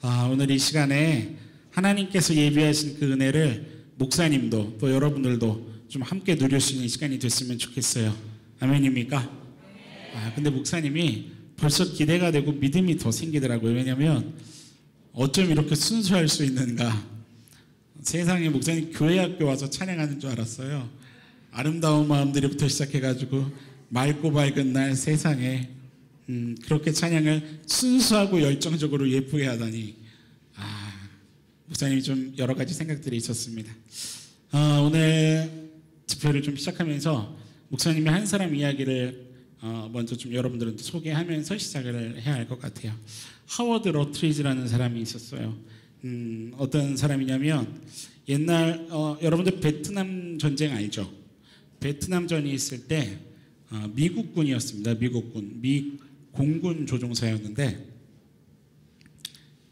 오늘 이 시간에 하나님께서 예비하신 그 은혜를 목사님도 또 여러분들도 좀 함께 누릴 수 있는 시간이 됐으면 좋겠어요. 아멘입니까? 근데 목사님이 벌써 기대가 되고 믿음이 더 생기더라고요. 왜냐하면 어쩜 이렇게 순수할 수 있는가. 세상에 목사님 교회 학교 와서 찬양하는 줄 알았어요. 아름다운 마음들이부터 시작해가지고 맑고 밝은 날 세상에 그렇게 찬양을 순수하고 열정적으로 예쁘게 하다니 목사님이 좀 여러 가지 생각들이 있었습니다. 오늘 집회를 좀 시작하면서 목사님이 한 사람 이야기를 먼저 좀 여러분들한테 소개하면서 시작을 해야 할 것 같아요. 하워드 러트리지라는 사람이 있었어요. 어떤 사람이냐면 옛날 여러분들 베트남 전쟁 알죠? 베트남전이 있을 때 미국군이었습니다. 미국군, 미 공군 조종사였는데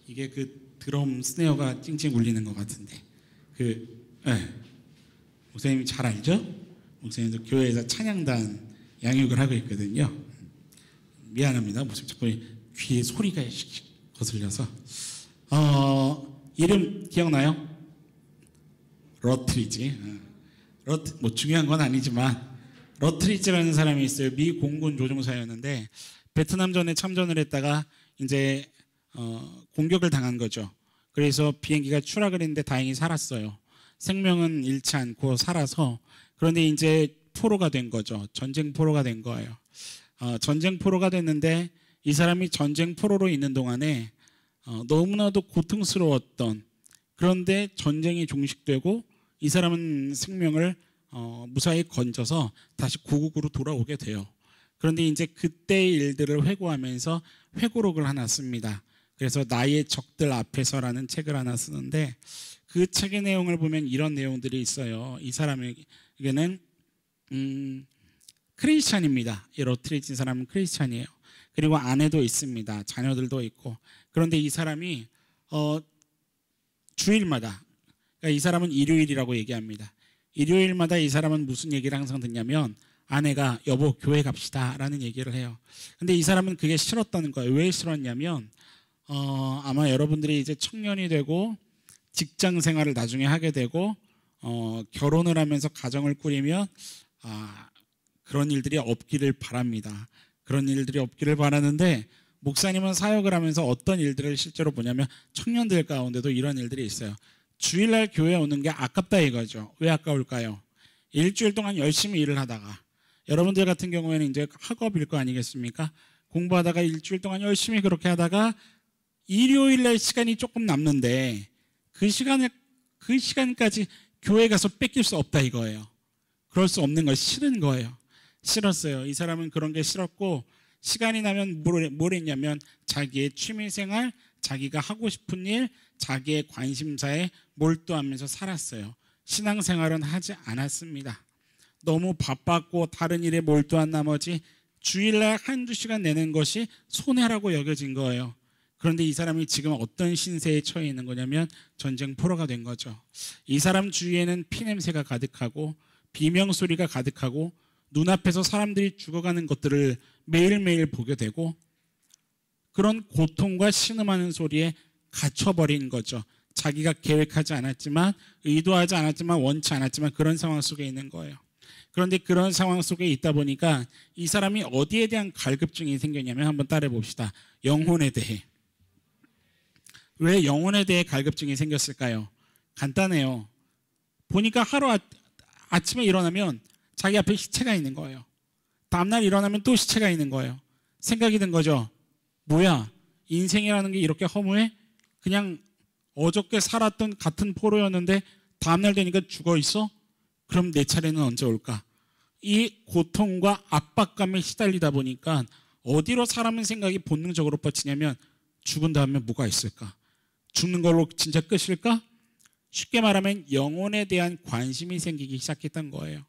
이게 그 드럼 스네어가 찡찡 울리는 것 같은데 목사님이 잘 알죠? 목사님도 교회에서 찬양단 양육을 하고 있거든요. 미안합니다. 목사님 자꾸 귀에 소리가 거슬려서 이름 기억나요? 러트리지. 뭐 중요한 건 아니지만 러트리지라는 사람이 있어요. 미 공군 조종사였는데 베트남전에 참전을 했다가 이제 공격을 당한 거죠. 그래서 비행기가 추락을 했는데 다행히 살았어요. 생명은 잃지 않고 살아서. 그런데 이제 포로가 된 거죠. 전쟁 포로가 된 거예요. 전쟁 포로가 됐는데 이 사람이 전쟁 포로로 있는 동안에 너무나도 고통스러웠던, 그런데 전쟁이 종식되고 이 사람은 생명을 무사히 건져서 다시 고국으로 돌아오게 돼요. 그런데 이제 그때의 일들을 회고하면서 회고록을 하나 씁니다. 그래서 나의 적들 앞에서라는 책을 하나 쓰는데 그 책의 내용을 보면 이런 내용들이 있어요. 이 사람에게는 크리스찬입니다. 이 러트리지 사람은 크리스찬이에요. 그리고 아내도 있습니다. 자녀들도 있고. 그런데 이 사람이 주일마다, 그러니까 이 사람은 일요일이라고 얘기합니다. 일요일마다 이 사람은 무슨 얘기를 항상 듣냐면 아내가 여보 교회 갑시다 라는 얘기를 해요. 근데 이 사람은 그게 싫었다는 거예요. 왜 싫었냐면 아마 여러분들이 이제 청년이 되고 직장 생활을 나중에 하게 되고 결혼을 하면서 가정을 꾸리면 그런 일들이 없기를 바랍니다. 그런 일들이 없기를 바라는데 목사님은 사역을 하면서 어떤 일들을 실제로 보냐면 청년들 가운데도 이런 일들이 있어요. 주일날 교회에 오는 게 아깝다 이거죠. 왜 아까울까요? 일주일 동안 열심히 일을 하다가, 여러분들 같은 경우에는 이제 학업일 거 아니겠습니까? 공부하다가 일주일 동안 열심히 그렇게 하다가 일요일날 시간이 조금 남는데 그 시간까지 교회 가서 뺏길 수 없다 이거예요. 그럴 수 없는 걸 싫은 거예요. 싫었어요. 이 사람은 그런 게 싫었고 시간이 나면 뭘 했냐면 자기의 취미생활, 자기가 하고 싶은 일, 자기의 관심사에 몰두하면서 살았어요. 신앙생활은 하지 않았습니다. 너무 바빴고 다른 일에 몰두한 나머지 주일날 한두 시간 내는 것이 손해라고 여겨진 거예요. 그런데 이 사람이 지금 어떤 신세에 처해 있는 거냐면 전쟁 포로가 된 거죠. 이 사람 주위에는 피냄새가 가득하고 비명소리가 가득하고 눈앞에서 사람들이 죽어가는 것들을 매일매일 보게 되고 그런 고통과 신음하는 소리에 갇혀버린 거죠. 자기가 계획하지 않았지만, 의도하지 않았지만, 원치 않았지만 그런 상황 속에 있는 거예요. 그런데 그런 상황 속에 있다 보니까 이 사람이 어디에 대한 갈급증이 생겼냐면 한번 따라해 봅시다. 영혼에 대해. 왜 영혼에 대해 갈급증이 생겼을까요? 간단해요. 보니까 하루 아침에 일어나면 자기 앞에 시체가 있는 거예요. 다음날 일어나면 또 시체가 있는 거예요. 생각이 든 거죠. 뭐야, 인생이라는 게 이렇게 허무해? 그냥 어저께 살았던 같은 포로였는데 다음날 되니까 죽어 있어? 그럼 내 차례는 언제 올까? 이 고통과 압박감에 시달리다 보니까 어디로 사람의 생각이 본능적으로 뻗치냐면 죽은 다음에 뭐가 있을까? 죽는 걸로 진짜 끝일까? 쉽게 말하면 영혼에 대한 관심이 생기기 시작했던 거예요.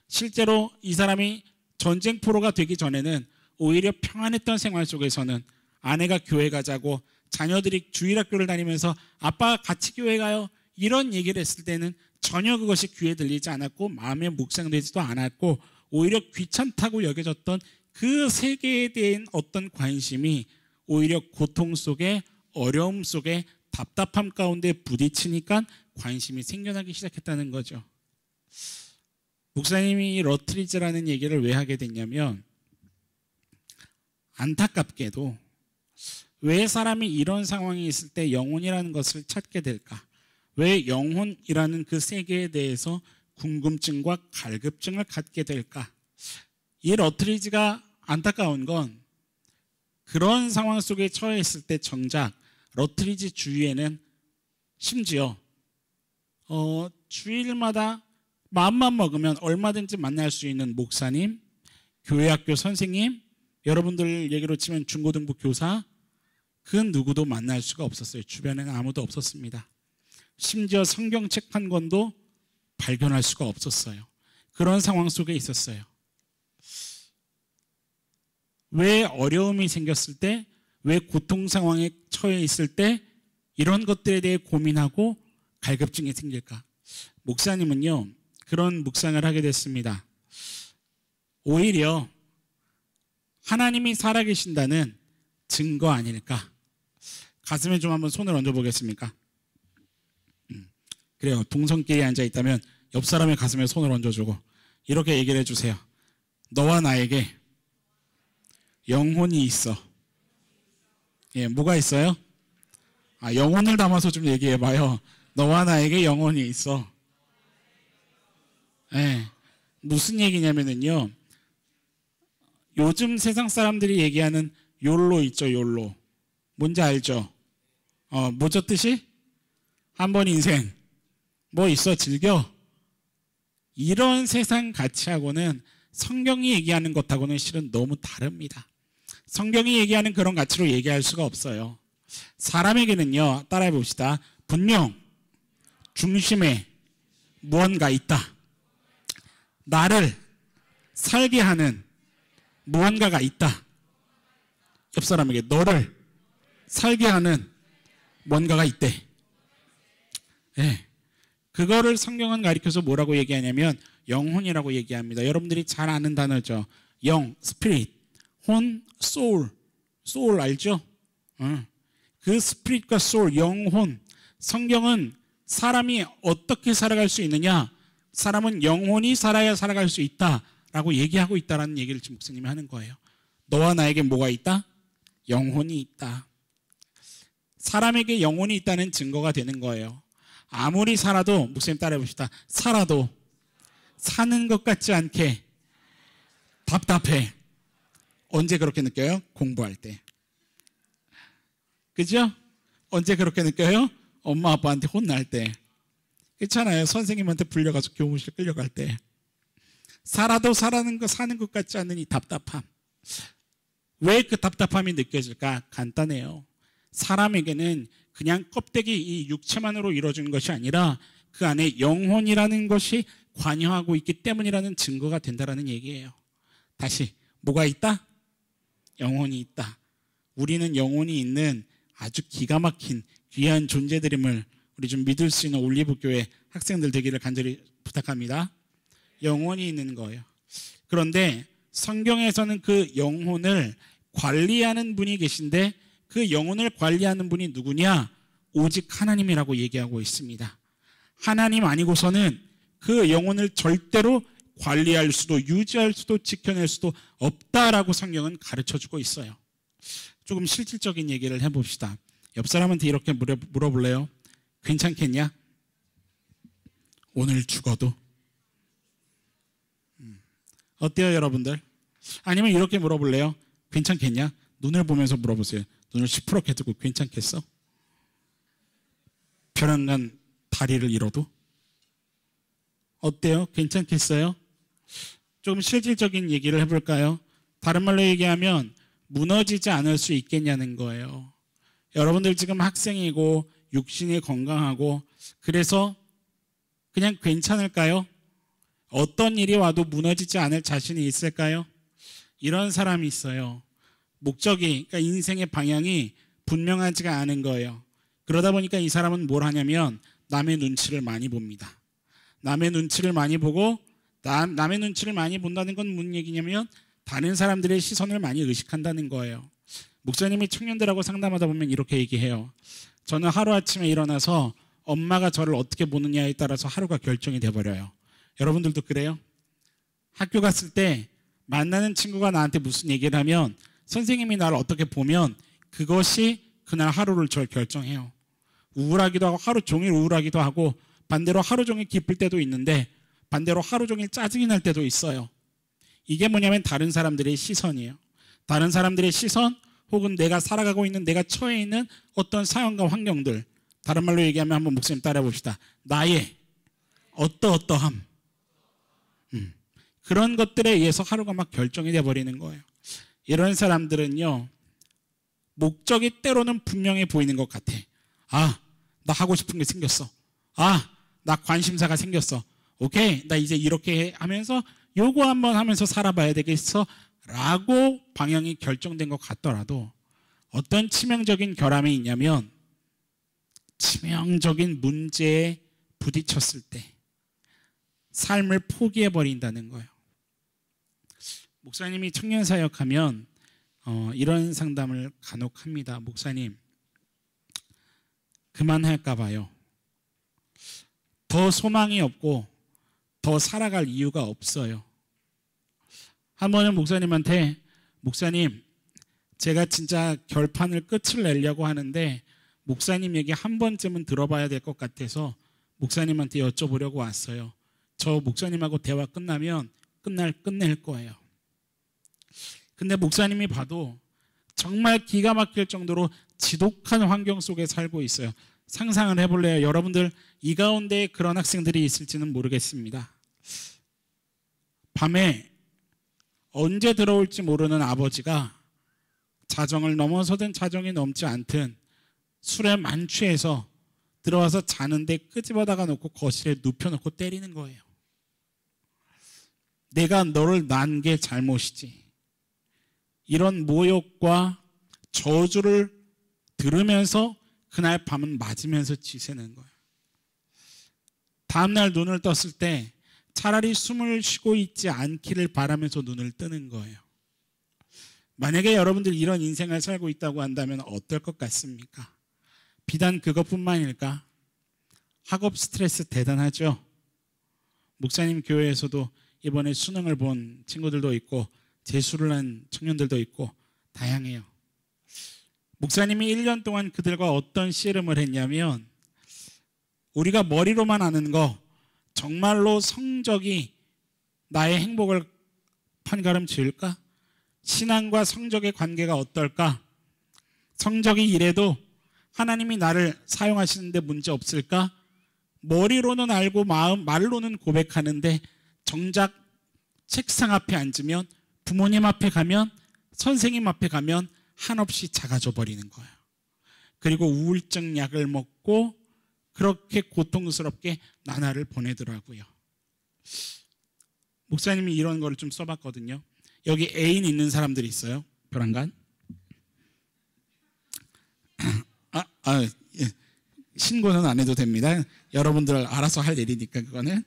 실제로 이 사람이 전쟁 포로가 되기 전에는 오히려 평안했던 생활 속에서는 아내가 교회 가자고 자녀들이 주일학교를 다니면서 아빠 같이 교회 가요 이런 얘기를 했을 때는 전혀 그것이 귀에 들리지 않았고 마음에 묵상되지도 않았고 오히려 귀찮다고 여겨졌던 그 세계에 대한 어떤 관심이 오히려 고통 속에 어려움 속에 답답함 가운데 부딪히니까 관심이 생겨나기 시작했다는 거죠. 목사님이 러트리지라는 얘기를 왜 하게 됐냐면, 안타깝게도 왜 사람이 이런 상황이 있을 때 영혼이라는 것을 찾게 될까? 왜 영혼이라는 그 세계에 대해서 궁금증과 갈급증을 갖게 될까? 이 러트리지가 안타까운 건, 그런 상황 속에 처해 있을 때 정작 러트리지 주위에는 심지어 주일마다 마음만 먹으면 얼마든지 만날 수 있는 목사님, 교회학교 선생님, 여러분들 얘기로 치면 중고등부 교사, 그 누구도 만날 수가 없었어요. 주변에는 아무도 없었습니다. 심지어 성경책 한 권도 발견할 수가 없었어요. 그런 상황 속에 있었어요. 왜 어려움이 생겼을 때, 왜 고통 상황에 처해 있을 때 이런 것들에 대해 고민하고 갈급증이 생길까? 목사님은요, 그런 묵상을 하게 됐습니다. 오히려 하나님이 살아계신다는 증거 아닐까? 가슴에 좀 한번 손을 얹어 보겠습니까? 그래요. 동성끼리 앉아 있다면 옆 사람의 가슴에 손을 얹어주고 이렇게 얘기를 해주세요. 너와 나에게 영혼이 있어. 예, 뭐가 있어요? 영혼을 담아서 좀 얘기해봐요. 너와 나에게 영혼이 있어. 예, 무슨 얘기냐면요, 요즘 세상 사람들이 얘기하는 욜로 있죠, 욜로. 뭔지 알죠? 뭐죠 뜻이? 한 번 인생. 뭐 있어, 즐겨. 이런 세상 가치하고는 성경이 얘기하는 것하고는 실은 너무 다릅니다. 성경이 얘기하는 그런 가치로 얘기할 수가 없어요. 사람에게는요, 따라해 봅시다. 분명 중심에 무언가 있다. 나를 살게 하는 무언가가 있다. 옆 사람에게 너를 살게 하는 뭔가가 있대. 네. 그거를 성경은 가리켜서 뭐라고 얘기하냐면 영혼이라고 얘기합니다. 여러분들이 잘 아는 단어죠. 영, 스피릿, 혼, 소울. 소울 알죠? 그 스피릿과 소울, 영혼. 성경은 사람이 어떻게 살아갈 수 있느냐? 사람은 영혼이 살아야 살아갈 수 있다라고 얘기하고 있다라는 얘기를 지금 목사님이 하는 거예요. 너와 나에게 뭐가 있다? 영혼이 있다. 사람에게 영혼이 있다는 증거가 되는 거예요. 아무리 살아도, 목사님 따라해 봅시다. 살아도 사는 것 같지 않게 답답해. 언제 그렇게 느껴요? 공부할 때. 그죠? 언제 그렇게 느껴요? 엄마 아빠한테 혼날 때. 그렇잖아요. 선생님한테 불려가서 교무실 끌려갈 때. 살아도 사는 것 같지 않는 이 답답함. 왜 그 답답함이 느껴질까? 간단해요. 사람에게는 그냥 껍데기 이 육체만으로 이루어지는 것이 아니라 그 안에 영혼이라는 것이 관여하고 있기 때문이라는 증거가 된다는 얘기예요. 다시, 뭐가 있다? 영혼이 있다. 우리는 영혼이 있는 아주 기가 막힌 귀한 존재들임을 우리 좀 믿을 수 있는 올리브교회 학생들 되기를 간절히 부탁합니다. 영혼이 있는 거예요. 그런데 성경에서는 그 영혼을 관리하는 분이 계신데 그 영혼을 관리하는 분이 누구냐? 오직 하나님이라고 얘기하고 있습니다. 하나님 아니고서는 그 영혼을 절대로 관리할 수도 유지할 수도 지켜낼 수도 없다라고 성경은 가르쳐주고 있어요. 조금 실질적인 얘기를 해봅시다. 옆 사람한테 이렇게 물어볼래요? 괜찮겠냐? 오늘 죽어도? 어때요, 여러분들? 아니면 이렇게 물어볼래요? 괜찮겠냐? 눈을 보면서 물어보세요. 눈을 시퍼렇게 뜨고 괜찮겠어? 편안한 다리를 잃어도? 어때요? 괜찮겠어요? 좀 실질적인 얘기를 해볼까요? 다른 말로 얘기하면 무너지지 않을 수 있겠냐는 거예요. 여러분들 지금 학생이고 육신이 건강하고 그래서 그냥 괜찮을까요? 어떤 일이 와도 무너지지 않을 자신이 있을까요? 이런 사람이 있어요. 목적이, 그러니까 인생의 방향이 분명하지가 않은 거예요. 그러다 보니까 이 사람은 뭘 하냐면 남의 눈치를 많이 봅니다. 남의 눈치를 많이 보고 남의 눈치를 많이 본다는 건 무슨 얘기냐면 다른 사람들의 시선을 많이 의식한다는 거예요. 목사님이 청년들하고 상담하다 보면 이렇게 얘기해요. 저는 하루아침에 일어나서 엄마가 저를 어떻게 보느냐에 따라서 하루가 결정이 돼버려요. 여러분들도 그래요? 학교 갔을 때 만나는 친구가 나한테 무슨 얘기를 하면 선생님이 나를 어떻게 보면 그것이 그날 하루를 절 결정해요. 우울하기도 하고 하루 종일 우울하기도 하고 반대로 하루 종일 기쁠 때도 있는데 반대로 하루 종일 짜증이 날 때도 있어요. 이게 뭐냐면 다른 사람들의 시선이에요. 다른 사람들의 시선 혹은 내가 살아가고 있는 내가 처해 있는 어떤 상황과 환경들, 다른 말로 얘기하면 한번 목사님 따라해 봅시다. 나의 어떠어떠함, 그런 것들에 의해서 하루가 막 결정이 돼버리는 거예요. 이런 사람들은요, 목적이 때로는 분명해 보이는 것 같아. 아, 나 하고 싶은 게 생겼어. 아, 나 관심사가 생겼어. 오케이, 나 이제 이렇게 하면서 요거 한번 하면서 살아봐야 되겠어 라고 방향이 결정된 것 같더라도 어떤 치명적인 결함이 있냐면 치명적인 문제에 부딪혔을 때 삶을 포기해버린다는 거예요. 목사님이 청년 사역하면 이런 상담을 간혹 합니다. 목사님, 그만할까 봐요. 더 소망이 없고 더 살아갈 이유가 없어요. 한 번은 목사님한테 목사님, 제가 진짜 결판을 끝을 내려고 하는데 목사님 얘기 한 번쯤은 들어봐야 될 것 같아서 목사님한테 여쭤보려고 왔어요. 저 목사님하고 대화 끝나면 끝낼 거예요. 근데 목사님이 봐도 정말 기가 막힐 정도로 지독한 환경 속에 살고 있어요. 상상을 해볼래요? 여러분들 이 가운데 그런 학생들이 있을지는 모르겠습니다. 밤에 언제 들어올지 모르는 아버지가 자정을 넘어서든 자정이 넘지 않든 술에 만취해서 들어와서 자는데 끄집어다가 놓고 거실에 눕혀놓고 때리는 거예요. 내가 너를 낳은 게 잘못이지. 이런 모욕과 저주를 들으면서 그날 밤은 맞으면서 지새는 거예요. 다음날 눈을 떴을 때 차라리 숨을 쉬고 있지 않기를 바라면서 눈을 뜨는 거예요. 만약에 여러분들 이런 인생을 살고 있다고 한다면 어떨 것 같습니까? 비단 그것뿐만일까? 학업 스트레스 대단하죠? 목사님 교회에서도 이번에 수능을 본 친구들도 있고 재수를 한 청년들도 있고 다양해요. 목사님이 1년 동안 그들과 어떤 씨름을 했냐면 우리가 머리로만 아는 거 정말로 성적이 나의 행복을 판가름 지을까? 신앙과 성적의 관계가 어떨까? 성적이 이래도 하나님이 나를 사용하시는데 문제 없을까? 머리로는 알고 말로는 고백하는데 정작 책상 앞에 앉으면 부모님 앞에 가면 선생님 앞에 가면 한없이 작아져 버리는 거예요. 그리고 우울증 약을 먹고 그렇게 고통스럽게 나날을 보내더라고요. 목사님이 이런 거를 좀 써봤거든요. 여기 애인 있는 사람들이 있어요. 벼랑간? 예. 신고는 안 해도 됩니다. 여러분들 알아서 할 일이니까 그거는.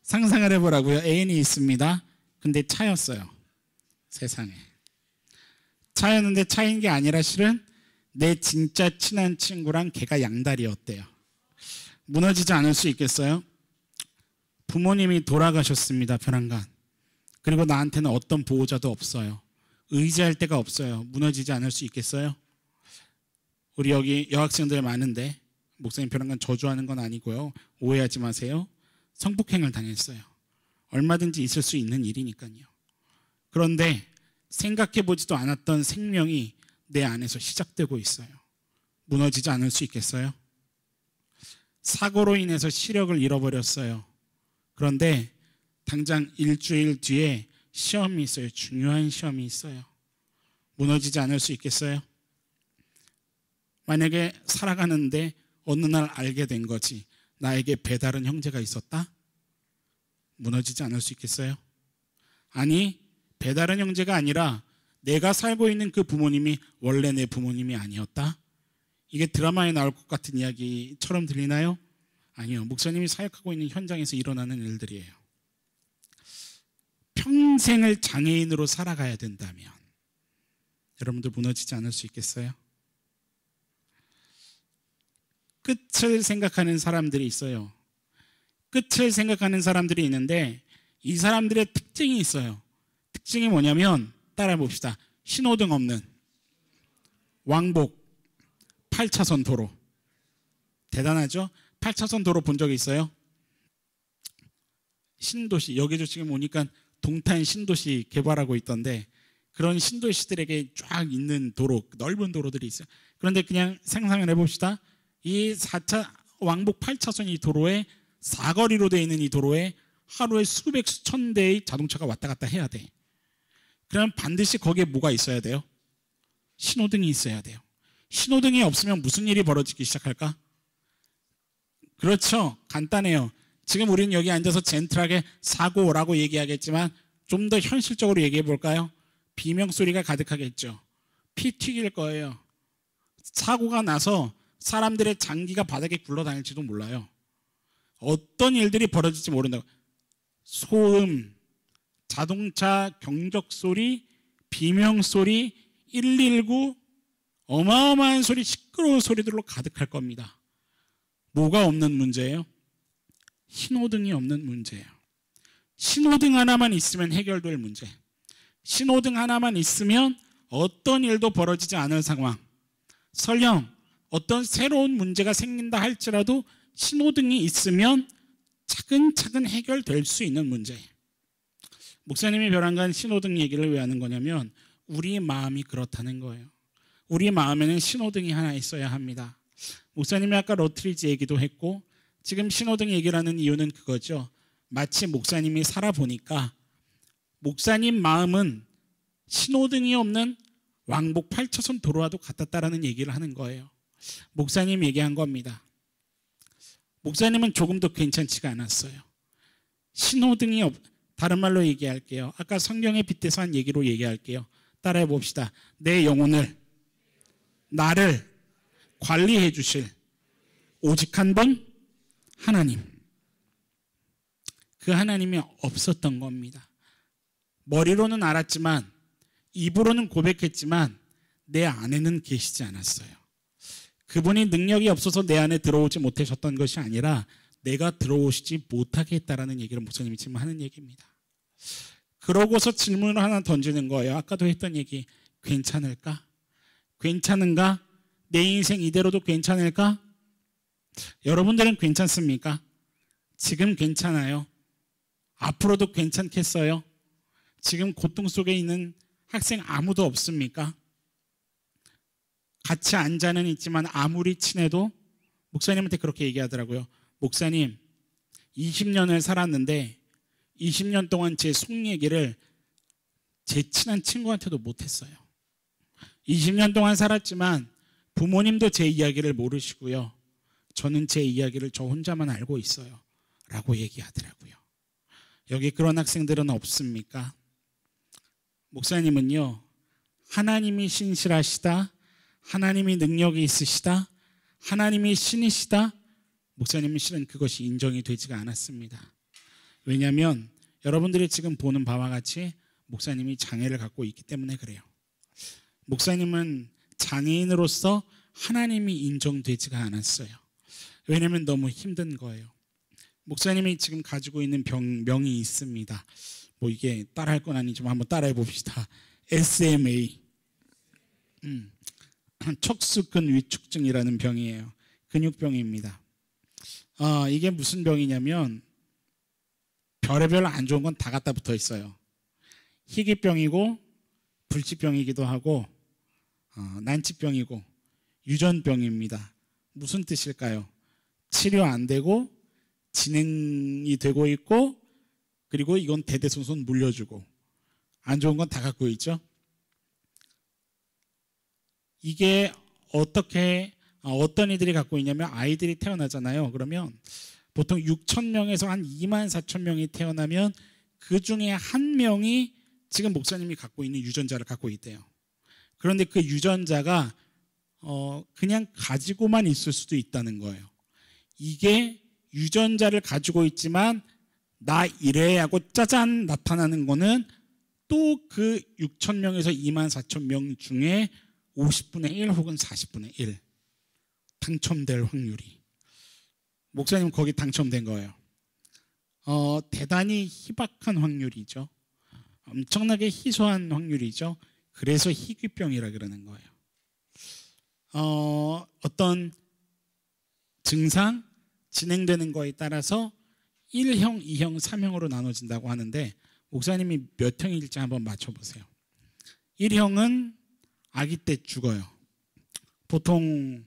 상상을 해보라고요. 애인이 있습니다. 근데 차였어요. 세상에. 차였는데 차인 게 아니라 실은 내 진짜 친한 친구랑 걔가 양다리였대요. 무너지지 않을 수 있겠어요? 부모님이 돌아가셨습니다. 벼랑간. 그리고 나한테는 어떤 보호자도 없어요. 의지할 데가 없어요. 무너지지 않을 수 있겠어요? 우리 여기 여학생들 많은데 목사님 벼랑간 저주하는 건 아니고요. 오해하지 마세요. 성폭행을 당했어요. 얼마든지 있을 수 있는 일이니까요. 그런데 생각해보지도 않았던 생명이 내 안에서 시작되고 있어요. 무너지지 않을 수 있겠어요? 사고로 인해서 시력을 잃어버렸어요. 그런데 당장 일주일 뒤에 시험이 있어요. 중요한 시험이 있어요. 무너지지 않을 수 있겠어요? 만약에 살아가는데 어느 날 알게 된 거지. 나에게 배다른 형제가 있었다? 무너지지 않을 수 있겠어요? 아니, 배다른 형제가 아니라 내가 살고 있는 그 부모님이 원래 내 부모님이 아니었다? 이게 드라마에 나올 것 같은 이야기처럼 들리나요? 아니요. 목사님이 사역하고 있는 현장에서 일어나는 일들이에요. 평생을 장애인으로 살아가야 된다면 여러분들 무너지지 않을 수 있겠어요? 끝을 생각하는 사람들이 있어요. 끝을 생각하는 사람들이 있는데 이 사람들의 특징이 있어요. 특징이 뭐냐면 따라해 봅시다. 신호등 없는 왕복 8차선 도로. 대단하죠? 8차선 도로 본 적 있어요? 신도시, 여기도 지금 오니까 동탄 신도시 개발하고 있던데 그런 신도시들에게 쫙 있는 도로, 넓은 도로들이 있어요. 그런데 그냥 상상을 해봅시다. 이 4차 왕복 8차선 이 도로에 사거리로 되어 있는 이 도로에 하루에 수백 수천 대의 자동차가 왔다 갔다 해야 돼. 그럼 반드시 거기에 뭐가 있어야 돼요? 신호등이 있어야 돼요. 신호등이 없으면 무슨 일이 벌어지기 시작할까? 그렇죠. 간단해요. 지금 우리는 여기 앉아서 젠틀하게 사고라고 얘기하겠지만 좀 더 현실적으로 얘기해 볼까요? 비명소리가 가득하겠죠. 피 튀길 거예요. 사고가 나서 사람들의 장기가 바닥에 굴러다닐지도 몰라요. 어떤 일들이 벌어질지 모른다고. 소음, 자동차 경적소리, 비명소리, 119, 어마어마한 소리, 시끄러운 소리들로 가득할 겁니다. 뭐가 없는 문제예요? 신호등이 없는 문제예요. 신호등 하나만 있으면 해결될 문제. 신호등 하나만 있으면 어떤 일도 벌어지지 않을 상황. 설령 어떤 새로운 문제가 생긴다 할지라도 신호등이 있으면 차근차근 해결될 수 있는 문제. 목사님이 벼랑간 신호등 얘기를 왜 하는 거냐면 우리 마음이 그렇다는 거예요. 우리 마음에는 신호등이 하나 있어야 합니다. 목사님이 아까 러트리지 얘기도 했고 지금 신호등 얘기를 하는 이유는 그거죠. 마치 목사님이 살아보니까 목사님 마음은 신호등이 없는 왕복 8차선 도로와도 같았다라는 얘기를 하는 거예요. 목사님 얘기한 겁니다. 목사님은 조금도 괜찮지가 않았어요. 신호등이 다른 말로 얘기할게요. 아까 성경에 빗대서 한 얘기로 얘기할게요. 따라해 봅시다. 내 영혼을, 나를 관리해 주실 오직 한 분 하나님. 그 하나님이 없었던 겁니다. 머리로는 알았지만 입으로는 고백했지만 내 안에는 계시지 않았어요. 그분이 능력이 없어서 내 안에 들어오지 못하셨던 것이 아니라 내가 들어오시지 못하게 했다라는 얘기를 목사님이 지금 하는 얘기입니다. 그러고서 질문을 하나 던지는 거예요. 아까도 했던 얘기. 괜찮을까? 괜찮은가? 내 인생 이대로도 괜찮을까? 여러분들은 괜찮습니까? 지금 괜찮아요? 앞으로도 괜찮겠어요? 지금 고통 속에 있는 학생 아무도 없습니까? 같이 앉아는 있지만 아무리 친해도 목사님한테 그렇게 얘기하더라고요. 목사님, 20년을 살았는데 20년 동안 제 속 얘기를 제 친한 친구한테도 못했어요. 20년 동안 살았지만 부모님도 제 이야기를 모르시고요. 저는 제 이야기를 저 혼자만 알고 있어요. 라고 얘기하더라고요. 여기 그런 학생들은 없습니까? 목사님은요, 하나님이 신실하시다, 하나님이 능력이 있으시다, 하나님이 신이시다, 목사님은 실은 그것이 인정이 되지가 않았습니다. 왜냐하면 여러분들이 지금 보는 바와 같이 목사님이 장애를 갖고 있기 때문에 그래요. 목사님은 장애인으로서 하나님이 인정되지가 않았어요. 왜냐하면 너무 힘든 거예요. 목사님이 지금 가지고 있는 병명이 있습니다. 뭐 이게 따라할 건 아니지만 한번 따라해 봅시다. SMA, 척수근 위축증이라는 병이에요. 근육병입니다. 이게 무슨 병이냐면 별의별 안 좋은 건 다 갖다 붙어 있어요. 희귀병이고 불치병이기도 하고 난치병이고 유전병입니다. 무슨 뜻일까요? 치료 안 되고 진행이 되고 있고 그리고 이건 대대손손 물려주고 안 좋은 건 다 갖고 있죠. 이게 어떤 이들이 갖고 있냐면 아이들이 태어나잖아요. 그러면 보통 6,000명에서 한 24,000명이 태어나면 그 중에 한 명이 지금 목사님이 갖고 있는 유전자를 갖고 있대요. 그런데 그 유전자가 그냥 가지고만 있을 수도 있다는 거예요. 이게 유전자를 가지고 있지만 나 이래 하고 짜잔 나타나는 거는 또 그 6천 명에서 2만 4천 명 중에 50분의 1 혹은 40분의 1 당첨될 확률이. 목사님 거기 당첨된 거예요. 대단히 희박한 확률이죠. 엄청나게 희소한 확률이죠. 그래서 희귀병이라 그러는 거예요. 어떤 증상 진행되는 거에 따라서 1형, 2형, 3형으로 나눠진다고 하는데 목사님이 몇 형일지 한번 맞춰보세요. 1형은 아기 때 죽어요. 보통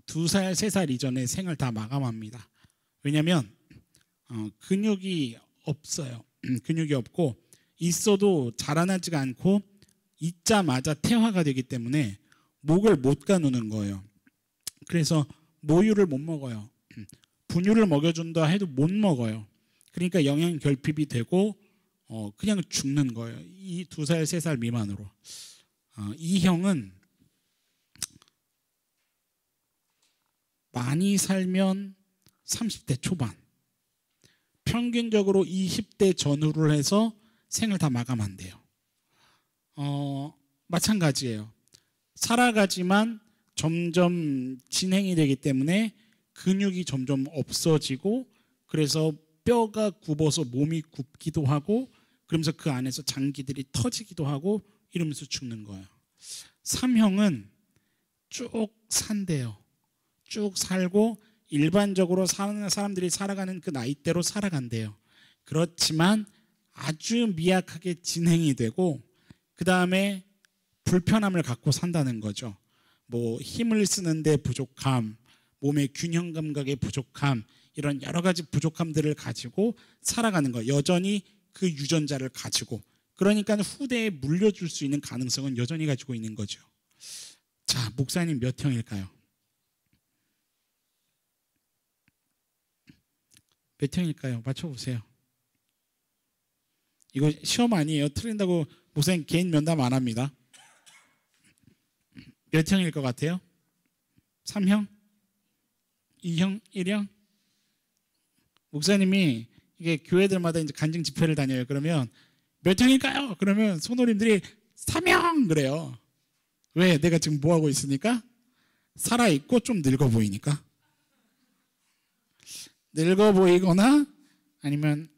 2살, 3살 이전에 생을 다 마감합니다. 왜냐하면 근육이 없어요. 근육이 없고 있어도 자라나지가 않고 있자마자 태화가 되기 때문에 목을 못 가누는 거예요. 그래서 모유를 못 먹어요. 분유를 먹여준다 해도 못 먹어요. 그러니까 영양 결핍이 되고 그냥 죽는 거예요. 이 2살, 3살 미만으로. 이 형은 많이 살면 30대 초반, 평균적으로 20대 전후를 해서 생을 다 마감한대요. 마찬가지예요. 살아가지만 점점 진행이 되기 때문에 근육이 점점 없어지고 그래서 뼈가 굽어서 몸이 굽기도 하고 그러면서 그 안에서 장기들이 터지기도 하고 이러면서 죽는 거예요. 3형은 쭉 산대요. 쭉 살고 일반적으로 사는 사람들이 살아가는 그 나이대로 살아간대요. 그렇지만 아주 미약하게 진행이 되고 그 다음에 불편함을 갖고 산다는 거죠. 뭐 힘을 쓰는데 부족함, 몸의 균형 감각의 부족함, 이런 여러 가지 부족함들을 가지고 살아가는 거예요. 여전히 그 유전자를 가지고. 그러니까 후대에 물려줄 수 있는 가능성은 여전히 가지고 있는 거죠. 자, 목사님 몇 형일까요? 몇 형일까요? 맞춰보세요. 이거 시험 아니에요. 틀린다고 목사님 개인 면담 안 합니다. 몇 형일 것 같아요? 3형? 2형? 1형? 목사님이 이게 교회들마다 이제 간증 집회를 다녀요. 그러면 몇 형일까요? 그러면 소노님들이 3형! 그래요. 왜? 내가 지금 뭐 하고 있으니까? 살아있고 좀 늙어 보이니까. 늙어 보이거나 아니면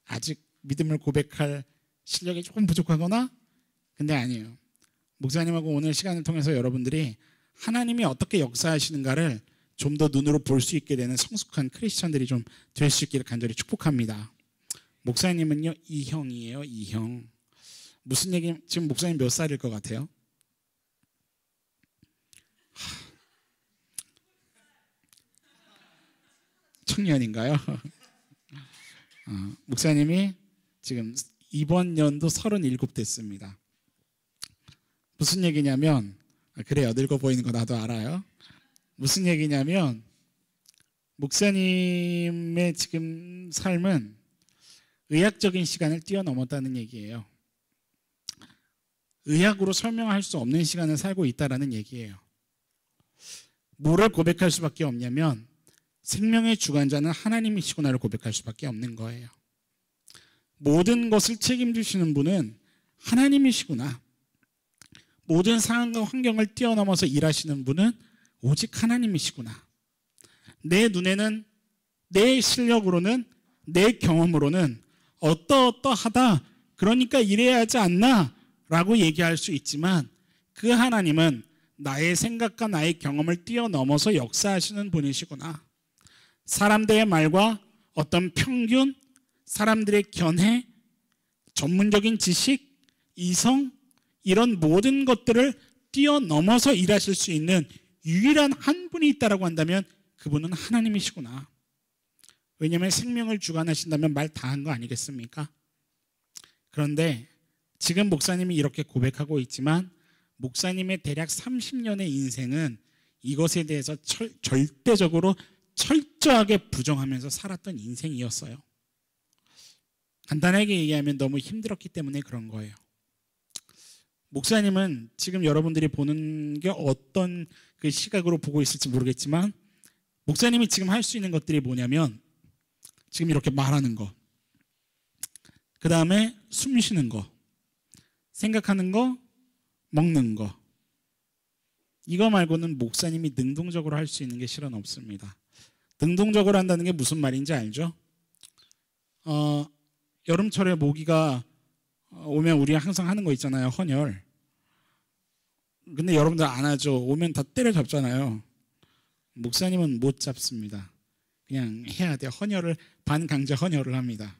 아직 믿음을 고백할 실력이 조금 부족하거나. 근데 아니에요. 목사님하고 오늘 시간을 통해서 여러분들이 하나님이 어떻게 역사하시는가를 좀 더 눈으로 볼 수 있게 되는 성숙한 크리스천들이 좀 될 수 있기를 간절히 축복합니다. 목사님은요 2형이에요. 2형. 무슨 얘기? 지금 목사님 몇 살일 것 같아요? 청년인가요? 목사님이 지금 이번 연도 37 됐습니다. 무슨 얘기냐면 그래요. 늙어 보이는 거 나도 알아요. 무슨 얘기냐면 목사님의 지금 삶은 의학적인 시간을 뛰어넘었다는 얘기예요. 의학으로 설명할 수 없는 시간을 살고 있다는 얘기예요. 뭐를 고백할 수밖에 없냐면 생명의 주관자는 하나님이시구나를 고백할 수밖에 없는 거예요. 모든 것을 책임지시는 분은 하나님이시구나. 모든 상황과 환경을 뛰어넘어서 일하시는 분은 오직 하나님이시구나. 내 눈에는 내 실력으로는 내 경험으로는 어떠하다 그러니까 이래야 하지 않나 라고 얘기할 수 있지만 그 하나님은 나의 생각과 나의 경험을 뛰어넘어서 역사하시는 분이시구나. 사람들의 말과 어떤 평균, 사람들의 견해, 전문적인 지식, 이성 이런 모든 것들을 뛰어넘어서 일하실 수 있는 유일한 한 분이 있다고 한다면 그분은 하나님이시구나. 왜냐하면 생명을 주관하신다면 말 다 한 거 아니겠습니까? 그런데 지금 목사님이 이렇게 고백하고 있지만 목사님의 대략 30년의 인생은 이것에 대해서 절대적으로 철저하게 부정하면서 살았던 인생이었어요. 간단하게 얘기하면 너무 힘들었기 때문에 그런 거예요. 목사님은 지금 여러분들이 보는 게 어떤 그 시각으로 보고 있을지 모르겠지만 목사님이 지금 할 수 있는 것들이 뭐냐면 지금 이렇게 말하는 거, 그 다음에 숨 쉬는 거, 생각하는 거, 먹는 거. 이거 말고는 목사님이 능동적으로 할 수 있는 게 실은 없습니다. 능동적으로 한다는 게 무슨 말인지 알죠? 여름철에 모기가 오면 우리 항상 하는 거 있잖아요. 헌혈. 근데 여러분들 안 하죠. 오면 다 때려잡잖아요. 목사님은 못 잡습니다. 그냥 해야 돼요. 헌혈을, 반강제 헌혈을 합니다.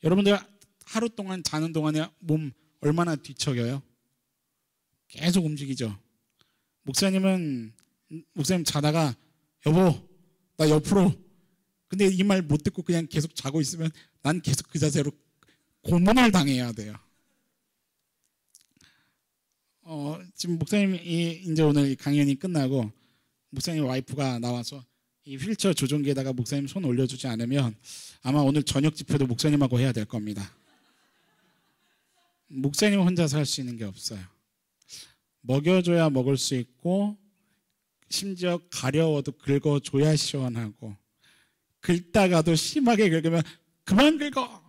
여러분들 하루 동안 자는 동안에 몸 얼마나 뒤척여요? 계속 움직이죠. 목사님 자다가 여보 나 옆으로, 근데 이 말 못 듣고 그냥 계속 자고 있으면 난 계속 그 자세로 고문을 당해야 돼요. 지금 목사님이 이제 오늘 강연이 끝나고 목사님 와이프가 나와서 이 휠체어 조종기에다가 목사님 손 올려주지 않으면 아마 오늘 저녁 집회도 목사님하고 해야 될 겁니다. 목사님 혼자서 할 수 있는 게 없어요. 먹여줘야 먹을 수 있고 심지어 가려워도 긁어줘야 시원하고, 긁다가도 심하게 긁으면 그만 긁어.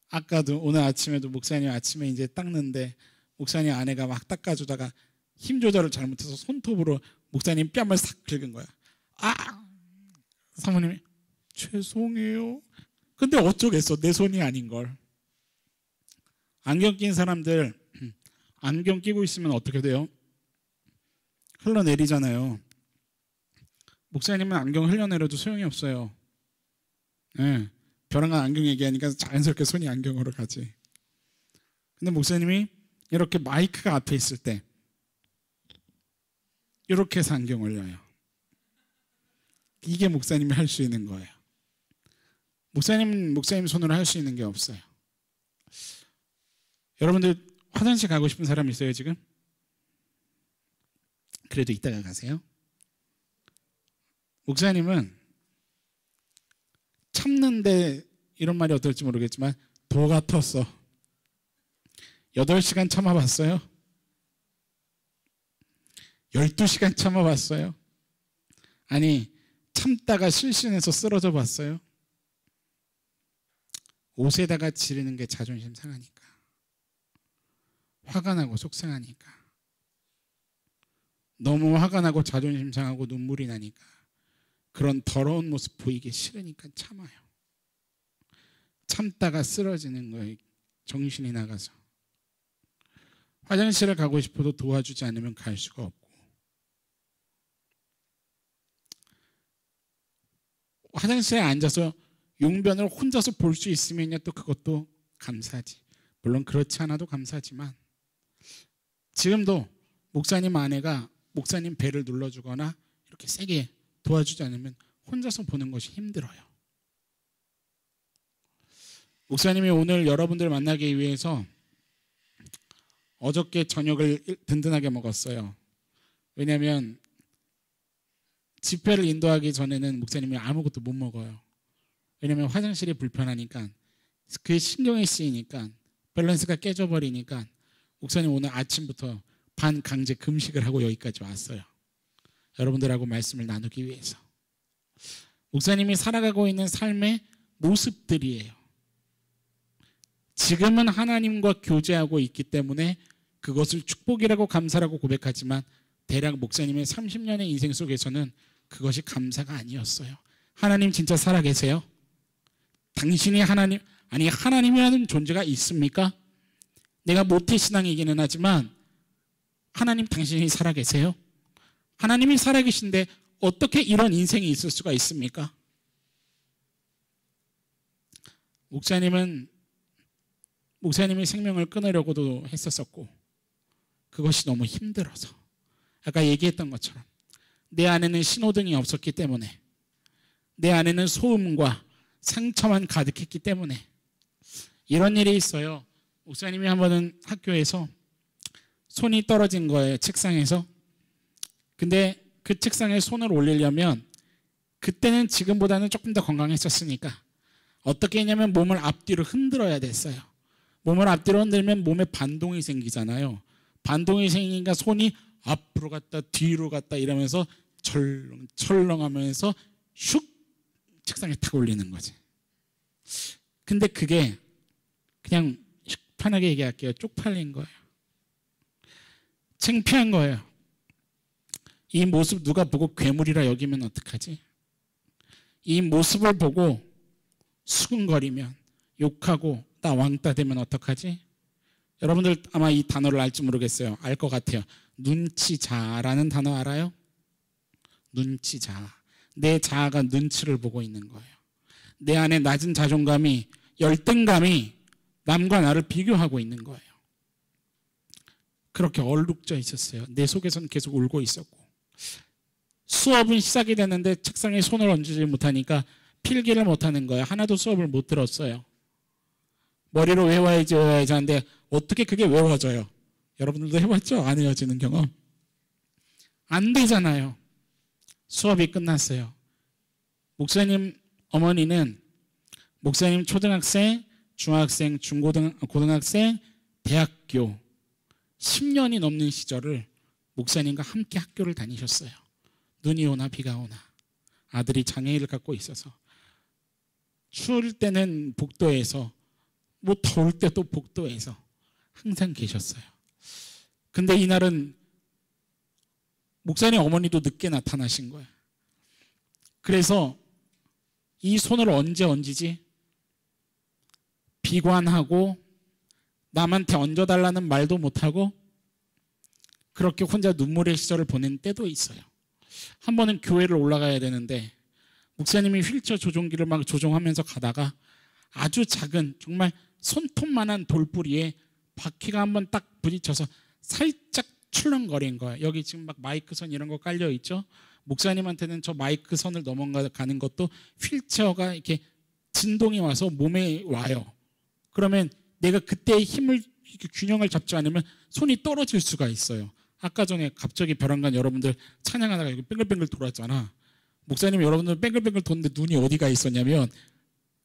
아까도 오늘 아침에도 목사님 아침에 이제 닦는데 목사님 아내가 막 닦아주다가 힘 조절을 잘못해서 손톱으로 목사님 뺨을 싹 긁은 거야. 사모님이 죄송해요. 근데 어쩌겠어, 내 손이 아닌 걸. 안경 낀 사람들 안경 끼고 있으면 어떻게 돼요? 흘러내리잖아요. 목사님은 안경 흘려내려도 소용이 없어요. 네, 벼랑간 안경 얘기하니까 자연스럽게 손이 안경으로 가지. 근데 목사님이 이렇게 마이크가 앞에 있을 때 이렇게 해서 안경 올려요. 이게 목사님이 할 수 있는 거예요. 목사님 손으로 할 수 있는 게 없어요. 여러분들 화장실 가고 싶은 사람 있어요 지금? 그래도 이따가 가세요. 목사님은 참는데, 이런 말이 어떨지 모르겠지만 도 같았어. 8시간 참아봤어요? 12시간 참아봤어요? 아니 참다가 실신해서 쓰러져 봤어요? 옷에다가 지르는 게 자존심 상하니까, 화가 나고 속상하니까, 너무 화가 나고 자존심 상하고 눈물이 나니까, 그런 더러운 모습 보이기 싫으니까 참아요. 참다가 쓰러지는 거예요. 정신이 나가서. 화장실을 가고 싶어도 도와주지 않으면 갈 수가 없고, 화장실에 앉아서 용변을 혼자서 볼 수 있으면요 또 그것도 감사하지. 물론 그렇지 않아도 감사하지만, 지금도 목사님 아내가 목사님 배를 눌러주거나 이렇게 세게 도와주지 않으면 혼자서 보는 것이 힘들어요. 목사님이 오늘 여러분들 만나기 위해서 어저께 저녁을 든든하게 먹었어요. 왜냐하면 집회를 인도하기 전에는 목사님이 아무것도 못 먹어요. 왜냐하면 화장실이 불편하니까, 그게 신경이 쓰이니까, 밸런스가 깨져버리니까 목사님 오늘 아침부터 반강제 금식을 하고 여기까지 왔어요. 여러분들하고 말씀을 나누기 위해서. 목사님이 살아가고 있는 삶의 모습들이에요. 지금은 하나님과 교제하고 있기 때문에 그것을 축복이라고 감사라고 고백하지만, 대략 목사님의 30년의 인생 속에서는 그것이 감사가 아니었어요. 하나님 진짜 살아계세요? 당신이 하나님이라는 존재가 있습니까? 내가 모태신앙이기는 하지만 하나님 당신이 살아계세요? 하나님이 살아계신데 어떻게 이런 인생이 있을 수가 있습니까? 목사님이 생명을 끊으려고도 했었었고, 그것이 너무 힘들어서, 아까 얘기했던 것처럼 내 안에는 신호등이 없었기 때문에, 내 안에는 소음과 상처만 가득했기 때문에 이런 일이 있어요. 목사님이 한 번은 학교에서 손이 떨어진 거예요, 책상에서. 근데 그 책상에 손을 올리려면, 그때는 지금보다는 조금 더 건강했었으니까 어떻게 했냐면 몸을 앞뒤로 흔들어야 됐어요. 몸을 앞뒤로 흔들면 몸에 반동이 생기잖아요. 반동이 생기니까 손이 앞으로 갔다 뒤로 갔다 이러면서 철렁하면서 슉 책상에 탁 올리는 거지. 근데 그게 그냥 편하게 얘기할게요. 쪽팔린 거예요. 창피한 거예요. 이 모습 누가 보고 괴물이라 여기면 어떡하지? 이 모습을 보고 수근거리면, 욕하고 나 왕따 되면 어떡하지? 여러분들 아마 이 단어를 알지 모르겠어요. 알 것 같아요. 눈치자라는 단어 알아요? 눈치자. 내 자아가 눈치를 보고 있는 거예요. 내 안에 낮은 자존감이, 열등감이 남과 나를 비교하고 있는 거예요. 그렇게 얼룩져 있었어요. 내 속에서는 계속 울고 있었고, 수업은 시작이 됐는데 책상에 손을 얹지 못하니까 필기를 못하는 거예요. 하나도 수업을 못 들었어요. 머리로 외워야지 하는데 어떻게 그게 외워져요? 여러분들도 해봤죠? 안 외워지는 경험. 안 되잖아요. 수업이 끝났어요. 목사님 어머니는 목사님 초등학생, 중학생, 고등학생, 대학교 10년이 넘는 시절을 목사님과 함께 학교를 다니셨어요. 눈이 오나 비가 오나. 아들이 장애인을 갖고 있어서 추울 때는 복도에서, 뭐 더울 때도 복도에서 항상 계셨어요. 근데 이날은 목사님 어머니도 늦게 나타나신 거예요. 그래서 이 손을 언제 얹지? 비관하고 남한테 얹어달라는 말도 못하고 그렇게 혼자 눈물의 시절을 보낸 때도 있어요. 한 번은 교회를 올라가야 되는데 목사님이 휠체어 조종기를 막 조종하면서 가다가 아주 작은 정말 손톱만한 돌뿌리에 바퀴가 한번 딱 부딪혀서 살짝 출렁거린 거예요. 여기 지금 막 마이크 선 이런 거 깔려 있죠. 목사님한테는 저 마이크 선을 넘어가는 것도 휠체어가 이렇게 진동이 와서 몸에 와요. 그러면 내가 그때 힘을, 균형을 잡지 않으면 손이 떨어질 수가 있어요. 아까 전에 갑자기 벼랑간 여러분들 찬양하다가 여기 뱅글뱅글 돌았잖아. 목사님 여러분들 뱅글뱅글 도는데 눈이 어디가 있었냐면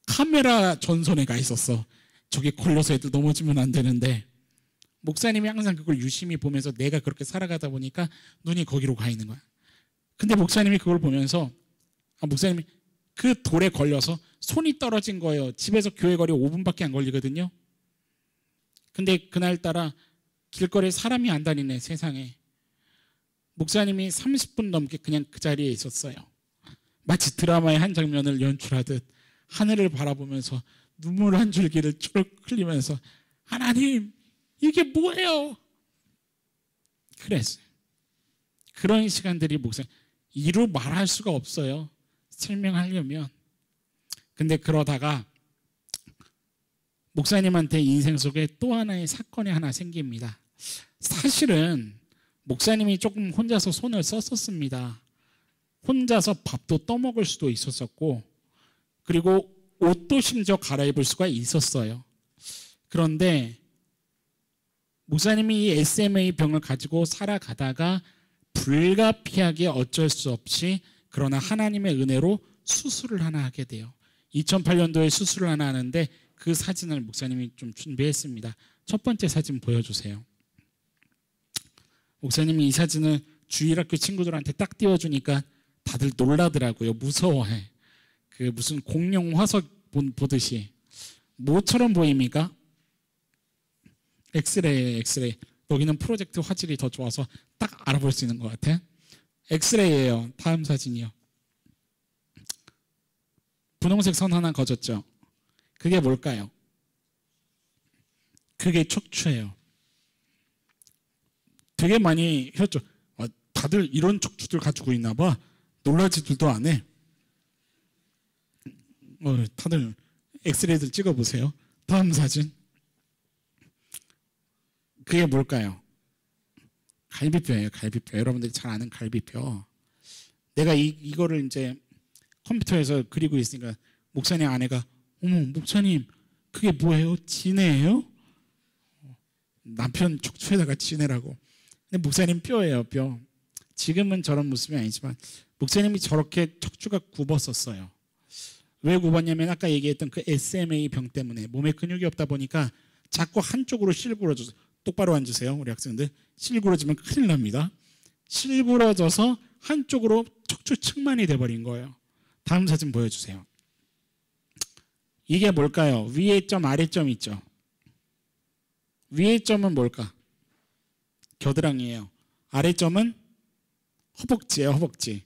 카메라 전선에 가 있었어. 저기 걸려서 애들 넘어지면 안 되는데 목사님이 항상 그걸 유심히 보면서 내가 그렇게 살아가다 보니까 눈이 거기로 가 있는 거야. 근데 목사님이 그걸 보면서 목사님이 그 돌에 걸려서 손이 떨어진 거예요. 집에서 교회 거리 5분밖에 안 걸리거든요. 근데 그날따라 길거리에 사람이 안 다니네, 세상에. 목사님이 30분 넘게 그냥 그 자리에 있었어요. 마치 드라마의 한 장면을 연출하듯 하늘을 바라보면서 눈물 한 줄기를 추룩 흘리면서 하나님 이게 뭐예요? 그랬어요. 그런 시간들이 목사님 이루 말할 수가 없어요. 설명하려면. 근데 그러다가 목사님한테 인생 속에 또 하나의 사건이 하나 생깁니다. 사실은 목사님이 조금 혼자서 손을 썼었습니다. 혼자서 밥도 떠먹을 수도 있었었고 그리고 옷도 심지어 갈아입을 수가 있었어요. 그런데 목사님이 이 SMA 병을 가지고 살아가다가 불가피하게 어쩔 수 없이 그러나 하나님의 은혜로 수술을 하나 하게 돼요. 2008년도에 수술을 하나 하는데 그 사진을 목사님이 좀 준비했습니다. 첫 번째 사진 보여주세요. 목사님이 이 사진을 주일학교 친구들한테 딱 띄워주니까 다들 놀라더라고요. 무서워해. 그 무슨 공룡 화석 보듯이. 뭐처럼 보입니까? 엑스레이. 여기는 프로젝트 화질이 더 좋아서 딱 알아볼 수 있는 것 같아. 엑스레이예요. 다음 사진이요. 분홍색 선 하나 그어졌죠. 그게 뭘까요? 그게 척추예요. 되게 많이 했죠. 다들 이런 척추들 가지고 있나 봐. 놀라지들도 안 해. 다들 엑스레이들 찍어보세요. 다음 사진. 그게 뭘까요? 갈비뼈예요. 갈비뼈. 여러분들이 잘 아는 갈비뼈. 내가 이거를 이제 컴퓨터에서 그리고 있으니까 목사님 아내가 어머 목사님 그게 뭐예요? 지네예요? 남편 척추에다가 지네라고. 근데 목사님 뼈예요. 뼈. 지금은 저런 모습이 아니지만 목사님이 저렇게 척추가 굽었었어요. 왜 굽었냐면 아까 얘기했던 그 SMA 병 때문에 몸에 근육이 없다 보니까 자꾸 한쪽으로 실구러져서 똑바로 앉으세요. 우리 학생들. 실구러지면 큰일 납니다. 실구러져서 한쪽으로 척추 측만이 돼버린 거예요. 다음 사진 보여주세요. 이게 뭘까요? 위에 점 아래 점 있죠. 위의 점은 뭘까? 겨드랑이에요. 아래 점은 허벅지예요. 허벅지.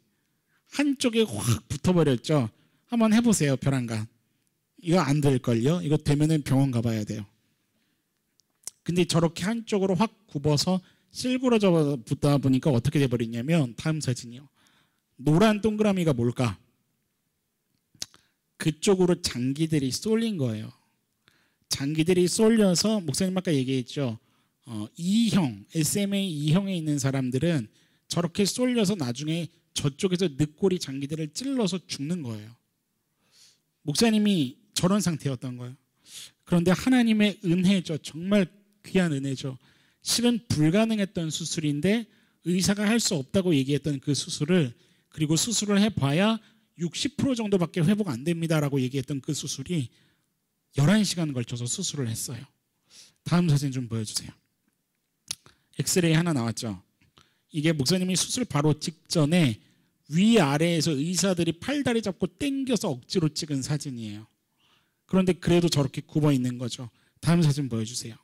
한쪽에 확 붙어버렸죠. 한번 해보세요. 벼랑간. 이거 안 될걸요? 이거 되면은 병원 가봐야 돼요. 근데 저렇게 한쪽으로 확 굽어서 실구러져 붙다 보니까 어떻게 돼버리냐면, 다음 사진이요. 노란 동그라미가 뭘까? 그쪽으로 장기들이 쏠린 거예요. 장기들이 쏠려서, 목사님 아까 얘기했죠. E형, SMA E형에 있는 사람들은 저렇게 쏠려서 나중에 저쪽에서 늑골이 장기들을 찔러서 죽는 거예요. 목사님이 저런 상태였던 거예요. 그런데 하나님의 은혜죠. 정말 귀한 은혜죠. 실은 불가능했던 수술인데 의사가 할 수 없다고 얘기했던 그 수술을, 그리고 수술을 해봐야 60% 정도밖에 회복 안 됩니다라고 얘기했던 그 수술이 11시간 걸쳐서 수술을 했어요. 다음 사진 좀 보여주세요. 엑스레이 하나 나왔죠. 이게 목사님이 수술 바로 직전에 위아래에서 의사들이 팔다리 잡고 당겨서 억지로 찍은 사진이에요. 그런데 그래도 저렇게 굽어 있는 거죠. 다음 사진 보여주세요.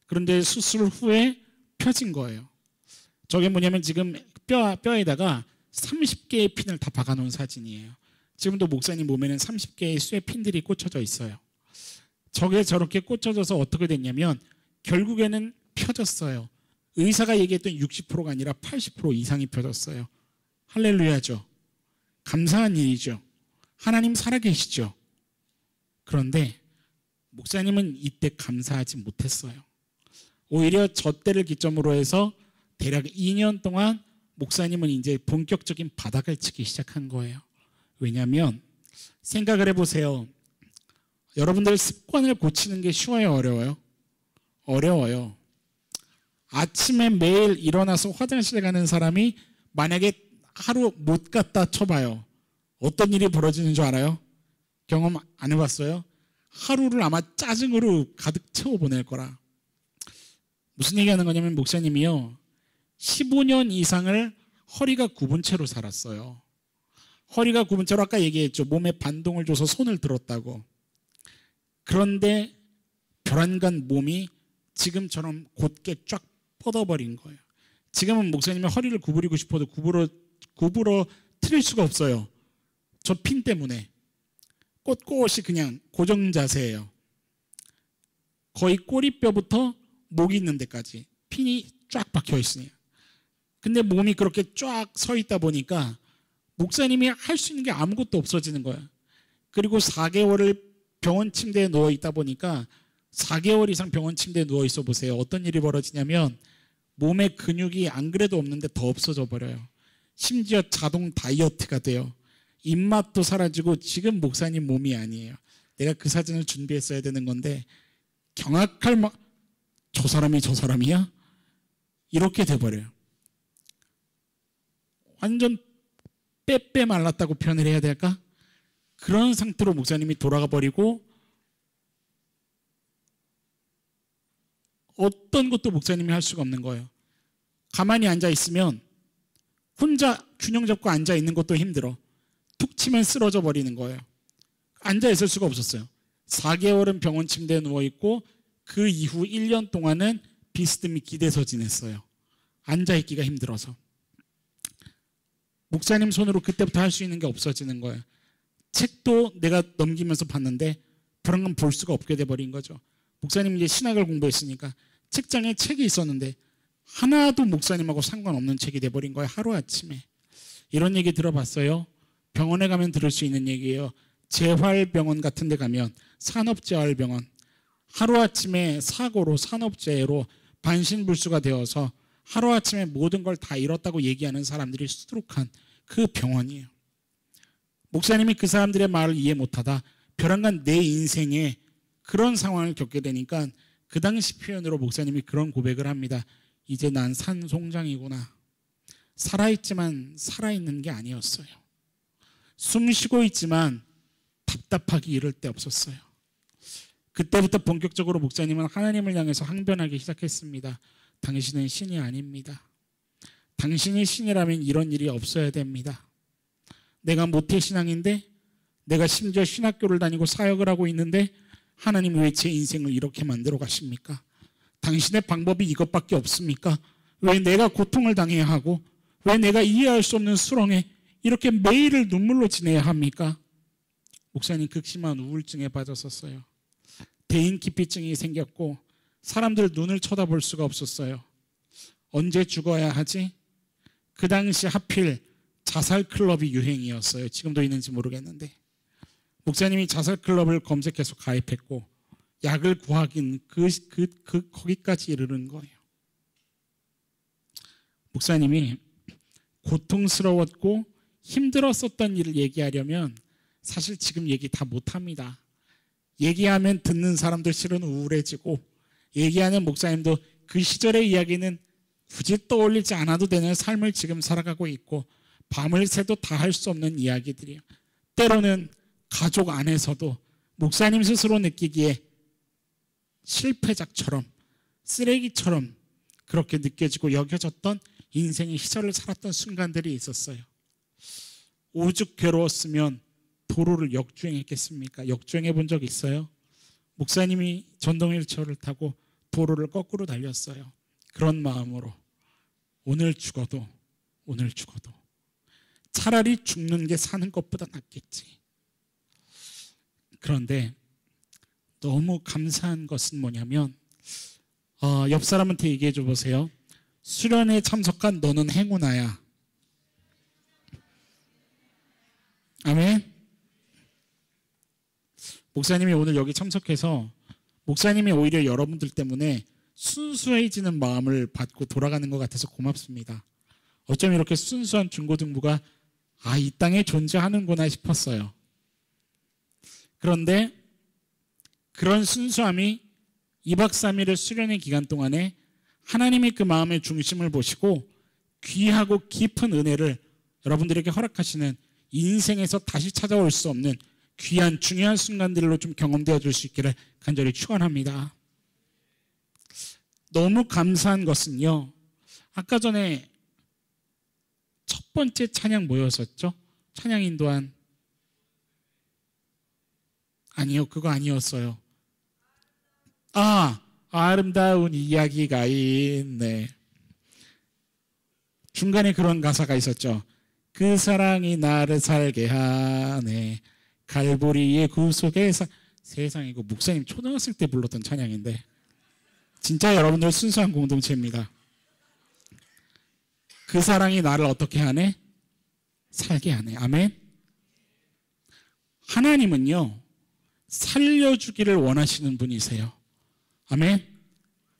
그런데 수술 후에 펴진 거예요. 저게 뭐냐면 지금 뼈에다가 30개의 핀을 다 박아놓은 사진이에요. 지금도 목사님 몸에는 30개의 쇠 핀들이 꽂혀져 있어요. 저게 저렇게 꽂혀져서 어떻게 됐냐면 결국에는 펴졌어요. 의사가 얘기했던 60%가 아니라 80% 이상이 펴졌어요. 할렐루야죠. 감사한 일이죠. 하나님 살아계시죠. 그런데 목사님은 이때 감사하지 못했어요. 오히려 저 때를 기점으로 해서 대략 2년 동안 목사님은 이제 본격적인 바닥을 치기 시작한 거예요. 왜냐하면 생각을 해보세요. 여러분들 습관을 고치는 게 쉬워요, 어려워요? 어려워요. 아침에 매일 일어나서 화장실 가는 사람이 만약에 하루 못 갔다 쳐봐요. 어떤 일이 벌어지는 줄 알아요? 경험 안 해봤어요? 하루를 아마 짜증으로 가득 채워보낼 거라. 무슨 얘기하는 거냐면 목사님이요, 15년 이상을 허리가 굽은 채로 살았어요. 허리가 굽은 채로, 아까 얘기했죠. 몸에 반동을 줘서 손을 들었다고. 그런데 벼랑간 몸이 지금처럼 곧게 쫙 뻗어버린 거예요. 지금은 목사님이 허리를 구부리고 싶어도 구부러 틀릴 수가 없어요. 저 핀 때문에. 꼿꼿이 그냥 고정 자세예요. 거의 꼬리뼈부터 목 있는 데까지 핀이 쫙 박혀 있으니. 근데 몸이 그렇게 쫙 서 있다 보니까 목사님이 할 수 있는 게 아무것도 없어지는 거예요. 그리고 4개월을 병원 침대에 누워 있다 보니까 4개월 이상 병원 침대에 누워 있어 보세요. 어떤 일이 벌어지냐면 몸에 근육이 안 그래도 없는데 더 없어져 버려요. 심지어 자동 다이어트가 돼요. 입맛도 사라지고. 지금 목사님 몸이 아니에요. 내가 그 사진을 준비했어야 되는 건데 경악할 저 사람이 저 사람이야? 이렇게 돼버려요. 완전 빼빼 말랐다고 표현을 해야 될까? 그런 상태로 목사님이 돌아가 버리고 어떤 것도 목사님이 할 수가 없는 거예요. 가만히 앉아 있으면 혼자 균형 잡고 앉아 있는 것도 힘들어. 툭 치면 쓰러져 버리는 거예요. 앉아 있을 수가 없었어요. 4개월은 병원 침대에 누워 있고 그 이후 1년 동안은 비스듬히 기대서 지냈어요. 앉아 있기가 힘들어서. 목사님 손으로 그때부터 할 수 있는 게 없어지는 거예요. 책도 내가 넘기면서 봤는데 그런 건 볼 수가 없게 돼버린 거죠. 목사님 이제 신학을 공부했으니까 책장에 책이 있었는데 하나도 목사님하고 상관없는 책이 돼버린 거예요. 하루아침에. 이런 얘기 들어봤어요? 병원에 가면 들을 수 있는 얘기예요. 재활병원 같은 데 가면, 산업재활병원, 하루아침에 사고로 산업재해로 반신불수가 되어서 하루아침에 모든 걸 다 잃었다고 얘기하는 사람들이 수두룩한 그 병원이에요. 목사님이 그 사람들의 말을 이해 못하다 벼랑간 내 인생에 그런 상황을 겪게 되니까 그 당시 표현으로 목사님이 그런 고백을 합니다. 이제 난 산송장이구나. 살아있지만 살아있는 게 아니었어요. 숨 쉬고 있지만 답답하기 이를 데 없었어요. 그때부터 본격적으로 목사님은 하나님을 향해서 항변하기 시작했습니다. 당신은 신이 아닙니다. 당신이 신이라면 이런 일이 없어야 됩니다. 내가 모태신앙인데, 내가 심지어 신학교를 다니고 사역을 하고 있는데 하나님 왜 제 인생을 이렇게 만들어 가십니까? 당신의 방법이 이것밖에 없습니까? 왜 내가 고통을 당해야 하고 왜 내가 이해할 수 없는 수렁에 이렇게 매일을 눈물로 지내야 합니까? 목사님 극심한 우울증에 빠졌었어요. 대인기피증이 생겼고 사람들 눈을 쳐다볼 수가 없었어요. 언제 죽어야 하지? 그 당시 하필 자살 클럽이 유행이었어요. 지금도 있는지 모르겠는데 목사님이 자살 클럽을 검색해서 가입했고 약을 구하긴 거기까지 이르는 거예요. 목사님이 고통스러웠고 힘들었었던 일을 얘기하려면 사실 지금 얘기 다 못합니다. 얘기하면 듣는 사람들 실은 우울해지고 얘기하는 목사님도 그 시절의 이야기는 굳이 떠올리지 않아도 되는 삶을 지금 살아가고 있고 밤을 새도 다 할 수 없는 이야기들이에요. 때로는 가족 안에서도 목사님 스스로 느끼기에 실패작처럼 쓰레기처럼 그렇게 느껴지고 여겨졌던 인생의 시절을 살았던 순간들이 있었어요. 오죽 괴로웠으면 도로를 역주행했겠습니까? 역주행해 본 적 있어요? 목사님이 전동휠체어를 타고 도로를 거꾸로 달렸어요. 그런 마음으로 오늘 죽어도 차라리 죽는 게 사는 것보다 낫겠지. 그런데 너무 감사한 것은 뭐냐면 옆 사람한테 얘기해 줘 보세요. 수련회에 참석한 너는 행운아야. 아멘. 목사님이 오늘 여기 참석해서 목사님이 오히려 여러분들 때문에 순수해지는 마음을 받고 돌아가는 것 같아서 고맙습니다. 어쩜 이렇게 순수한 중고등부가 이 땅에 존재하는구나 싶었어요. 그런데 그런 순수함이 2박 3일의 수련회 기간 동안에 하나님이 그 마음의 중심을 보시고 귀하고 깊은 은혜를 여러분들에게 허락하시는 인생에서 다시 찾아올 수 없는 귀한 중요한 순간들로 좀 경험되어 줄 수 있기를 간절히 축원합니다. 너무 감사한 것은요, 아까 전에 첫 번째 찬양 뭐였었죠? 찬양 인도한 아니요, 그거 아니었어요. 아름다운 이야기가 있네. 중간에 그런 가사가 있었죠. 그 사랑이 나를 살게 하네. 갈보리의 구속의 세상에, 이거 목사님 초등학생 때 불렀던 찬양인데 진짜 여러분들 순수한 공동체입니다. 그 사랑이 나를 어떻게 하네? 살게 하네. 아멘. 하나님은요, 살려주기를 원하시는 분이세요. 아멘.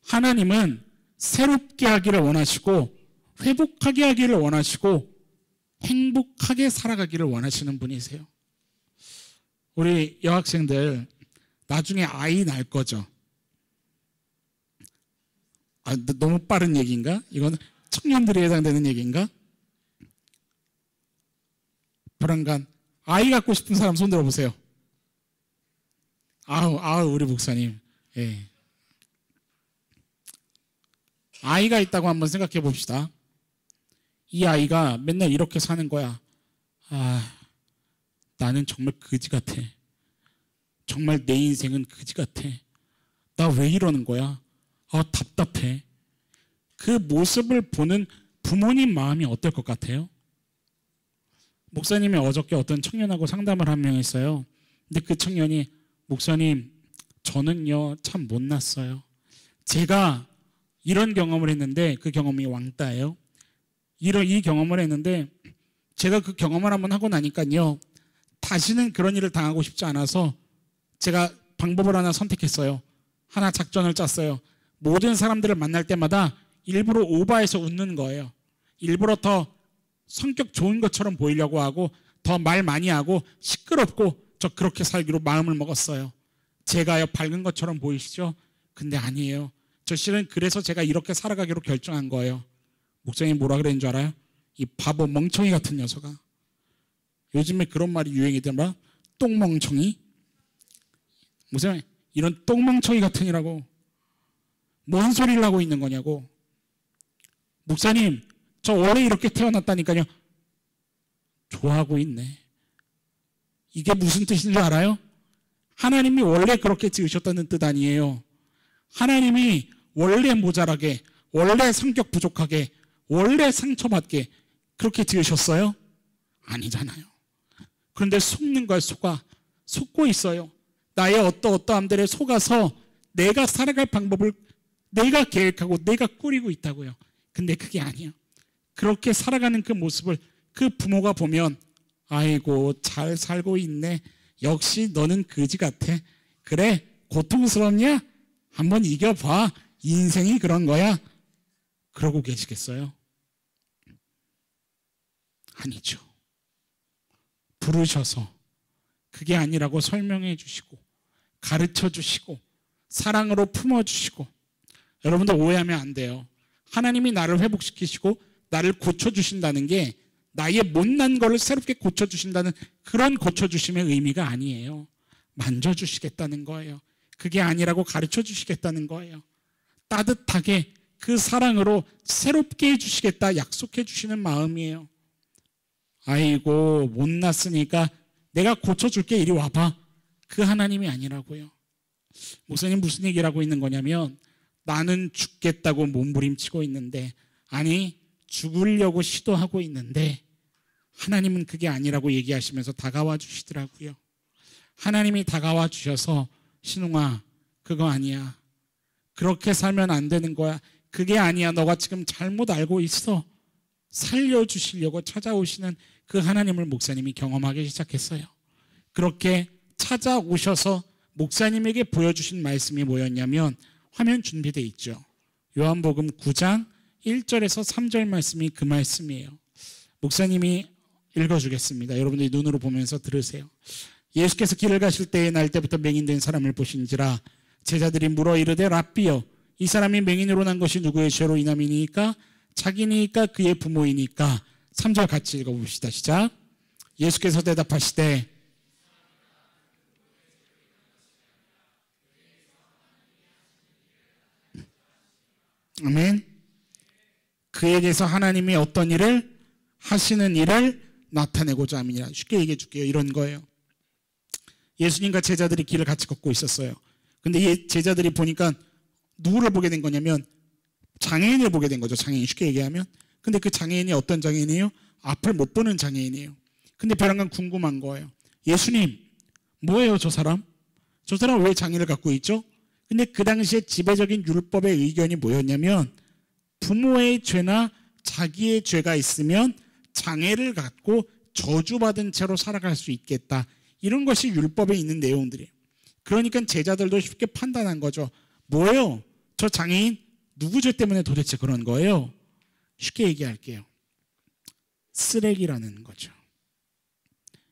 하나님은 새롭게 하기를 원하시고 회복하게 하기를 원하시고 행복하게 살아가기를 원하시는 분이세요. 우리 여학생들 나중에 아이 낳을 거죠. 너무 빠른 얘기인가? 이건 청년들이 해당되는 얘기인가? 불안간 아이 갖고 싶은 사람 손 들어보세요. 우리 목사님. 예. 아이가 있다고 한번 생각해 봅시다. 이 아이가 맨날 이렇게 사는 거야. 나는 정말 그지 같아. 정말 내 인생은 그지 같아. 나 왜 이러는 거야? 답답해. 그 모습을 보는 부모님 마음이 어떨 것 같아요? 목사님이 어저께 어떤 청년하고 상담을 한 명 했어요. 근데 그 청년이 목사님, 저는요 참 못났어요. 제가 이런 경험을 했는데 그 경험이 왕따예요. 이 경험을 했는데 제가 그 경험을 한번 하고 나니까요, 다시는 그런 일을 당하고 싶지 않아서 제가 방법을 하나 선택했어요. 하나 작전을 짰어요. 모든 사람들을 만날 때마다 일부러 오버해서 웃는 거예요. 일부러 더 성격 좋은 것처럼 보이려고 하고 더 말 많이 하고 시끄럽고 저 그렇게 살기로 마음을 먹었어요. 제가요 밝은 것처럼 보이시죠? 근데 아니에요. 저 실은 그래서 제가 이렇게 살아가기로 결정한 거예요. 목사님 뭐라 그랬는 줄 알아요? 이 바보 멍청이 같은 녀석아. 요즘에 그런 말이 유행이더라. 똥멍청이. 목사님 이런 똥멍청이 같으니라고. 뭔 소리를 하고 있는 거냐고. 목사님 저 원래 이렇게 태어났다니까요. 좋아하고 있네. 이게 무슨 뜻인 줄 알아요? 하나님이 원래 그렇게 지으셨다는 뜻 아니에요. 하나님이 원래 모자라게, 원래 성격 부족하게, 원래 상처받게 그렇게 지으셨어요? 아니잖아요. 그런데 속는 걸 속고 있어요. 나의 어떠함들에 속아서 내가 살아갈 방법을 내가 계획하고 내가 꾸리고 있다고요. 근데 그게 아니에요. 그렇게 살아가는 그 모습을 그 부모가 보면 아이고 잘 살고 있네. 역시 너는 거지 같아. 그래 고통스럽냐? 한번 이겨봐. 인생이 그런 거야. 그러고 계시겠어요? 아니죠. 부르셔서 그게 아니라고 설명해 주시고 가르쳐 주시고 사랑으로 품어주시고. 여러분들 오해하면 안 돼요. 하나님이 나를 회복시키시고 나를 고쳐주신다는 게 나의 못난 거를 새롭게 고쳐주신다는 그런 고쳐주심의 의미가 아니에요. 만져주시겠다는 거예요. 그게 아니라고 가르쳐 주시겠다는 거예요. 따뜻하게 그 사랑으로 새롭게 해주시겠다 약속해 주시는 마음이에요. 아이고 못났으니까 내가 고쳐줄게 이리 와봐. 그 하나님이 아니라고요. 목사님 무슨 얘기를 하고 있는 거냐면 나는 죽겠다고 몸부림치고 있는데 아니 죽으려고 시도하고 있는데 하나님은 그게 아니라고 얘기하시면서 다가와 주시더라고요. 하나님이 다가와 주셔서 신웅아 그거 아니야. 그렇게 살면 안 되는 거야. 그게 아니야. 너가 지금 잘못 알고 있어. 살려주시려고 찾아오시는 그 하나님을 목사님이 경험하기 시작했어요. 그렇게 찾아오셔서 목사님에게 보여주신 말씀이 뭐였냐면 화면 준비되어 있죠. 요한복음 9장 1절에서 3절 말씀이 그 말씀이에요. 목사님이 읽어주겠습니다. 여러분들이 눈으로 보면서 들으세요. 예수께서 길을 가실 때에 날 때부터 맹인된 사람을 보신지라 제자들이 물어 이르되 랍비여 이 사람이 맹인으로 난 것이 누구의 죄로 인함이니까 자기니까 그의 부모이니까. 3절 같이 읽어봅시다. 시작. 예수께서 대답하시되 아멘. 그에게서 하나님이 어떤 일을 하시는 일을 나타내고자 함이니라. 쉽게 얘기해 줄게요. 이런 거예요. 예수님과 제자들이 길을 같이 걷고 있었어요. 근데 제자들이 보니까 누구를 보게 된 거냐면 장애인을 보게 된 거죠. 장애인 쉽게 얘기하면. 근데 그 장애인이 어떤 장애인이에요? 앞을 못 보는 장애인이에요. 근데 벼랑간 궁금한 거예요. 예수님 뭐예요 저 사람? 저 사람은 왜 장애를 갖고 있죠? 근데 그 당시에 지배적인 율법의 의견이 뭐였냐면 부모의 죄나 자기의 죄가 있으면 장애를 갖고 저주받은 채로 살아갈 수 있겠다. 이런 것이 율법에 있는 내용들이에요. 그러니까 제자들도 쉽게 판단한 거죠. 뭐예요? 저 장애인 누구 죄 때문에 도대체 그런 거예요? 쉽게 얘기할게요. 쓰레기라는 거죠.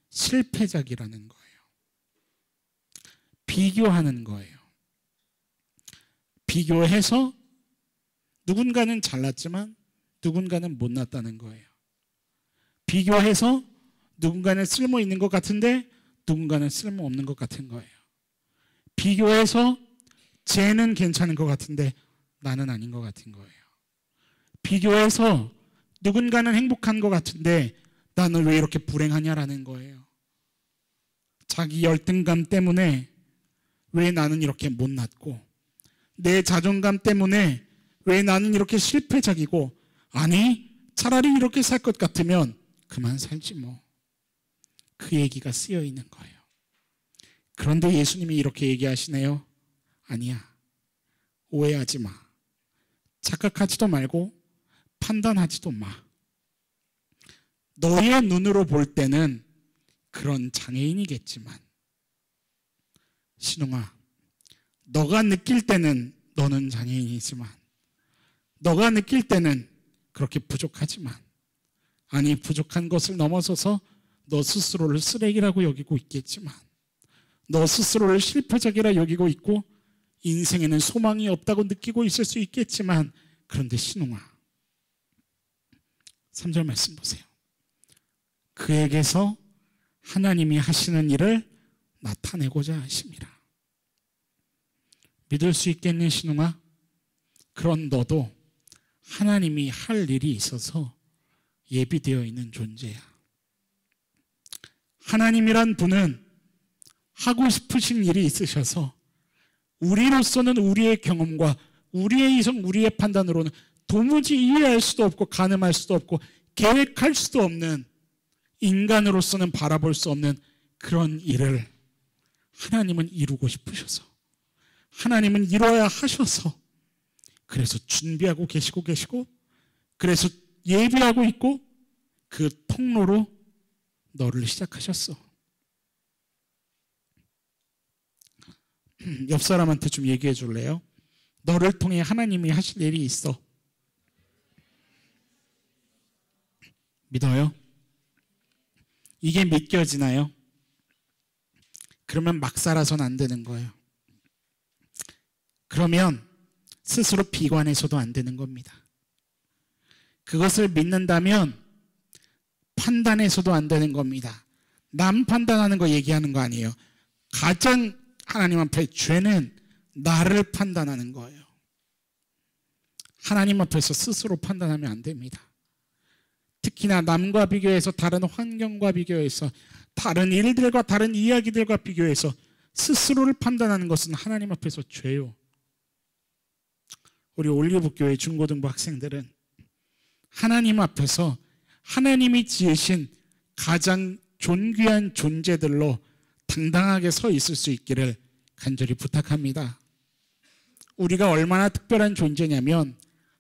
실패작이라는 거예요. 비교하는 거예요. 비교해서 누군가는 잘났지만 누군가는 못났다는 거예요. 비교해서 누군가는 쓸모 있는 것 같은데 누군가는 쓸모 없는 것 같은 거예요. 비교해서 쟤는 괜찮은 것 같은데 나는 아닌 것 같은 거예요. 비교해서 누군가는 행복한 것 같은데 나는 왜 이렇게 불행하냐라는 거예요. 자기 열등감 때문에 왜 나는 이렇게 못났고 내 자존감 때문에 왜 나는 이렇게 실패작이고 아니 차라리 이렇게 살 것 같으면 그만 살지 뭐. 그 얘기가 쓰여 있는 거예요. 그런데 예수님이 이렇게 얘기하시네요. 아니야. 오해하지 마. 착각하지도 말고 판단하지도 마. 너의 눈으로 볼 때는 그런 장애인이겠지만 신웅아 너가 느낄 때는 너는 장애인이지만 너가 느낄 때는 그렇게 부족하지만 아니 부족한 것을 넘어서서 너 스스로를 쓰레기라고 여기고 있겠지만 너 스스로를 실패작이라 여기고 있고 인생에는 소망이 없다고 느끼고 있을 수 있겠지만 그런데 신웅아 3절 말씀 보세요. 그에게서 하나님이 하시는 일을 나타내고자 하심이라. 믿을 수 있겠니 신웅아? 그런 너도 하나님이 할 일이 있어서 예비되어 있는 존재야. 하나님이란 분은 하고 싶으신 일이 있으셔서 우리로서는 우리의 경험과 우리의 이성, 우리의 판단으로는 도무지 이해할 수도 없고 가늠할 수도 없고 계획할 수도 없는, 인간으로서는 바라볼 수 없는 그런 일을 하나님은 이루고 싶으셔서, 하나님은 이루어야 하셔서, 그래서 준비하고 계시고 그래서 예비하고 있고 그 통로로 너를 시작하셨어. 옆 사람한테 좀 얘기해 줄래요? 너를 통해 하나님이 하실 일이 있어. 믿어요? 이게 믿겨지나요? 그러면 막 살아서는 안 되는 거예요. 그러면 스스로 비관해서도 안 되는 겁니다. 그것을 믿는다면 판단해서도 안 되는 겁니다. 남 판단하는 거 얘기하는 거 아니에요. 가장 하나님 앞에 죄는 나를 판단하는 거예요. 하나님 앞에서 스스로 판단하면 안 됩니다. 특히나 남과 비교해서, 다른 환경과 비교해서, 다른 일들과 다른 이야기들과 비교해서 스스로를 판단하는 것은 하나님 앞에서 죄요. 우리 올리브교회 중고등부 학생들은 하나님 앞에서 하나님이 지으신 가장 존귀한 존재들로 당당하게 서 있을 수 있기를 간절히 부탁합니다. 우리가 얼마나 특별한 존재냐면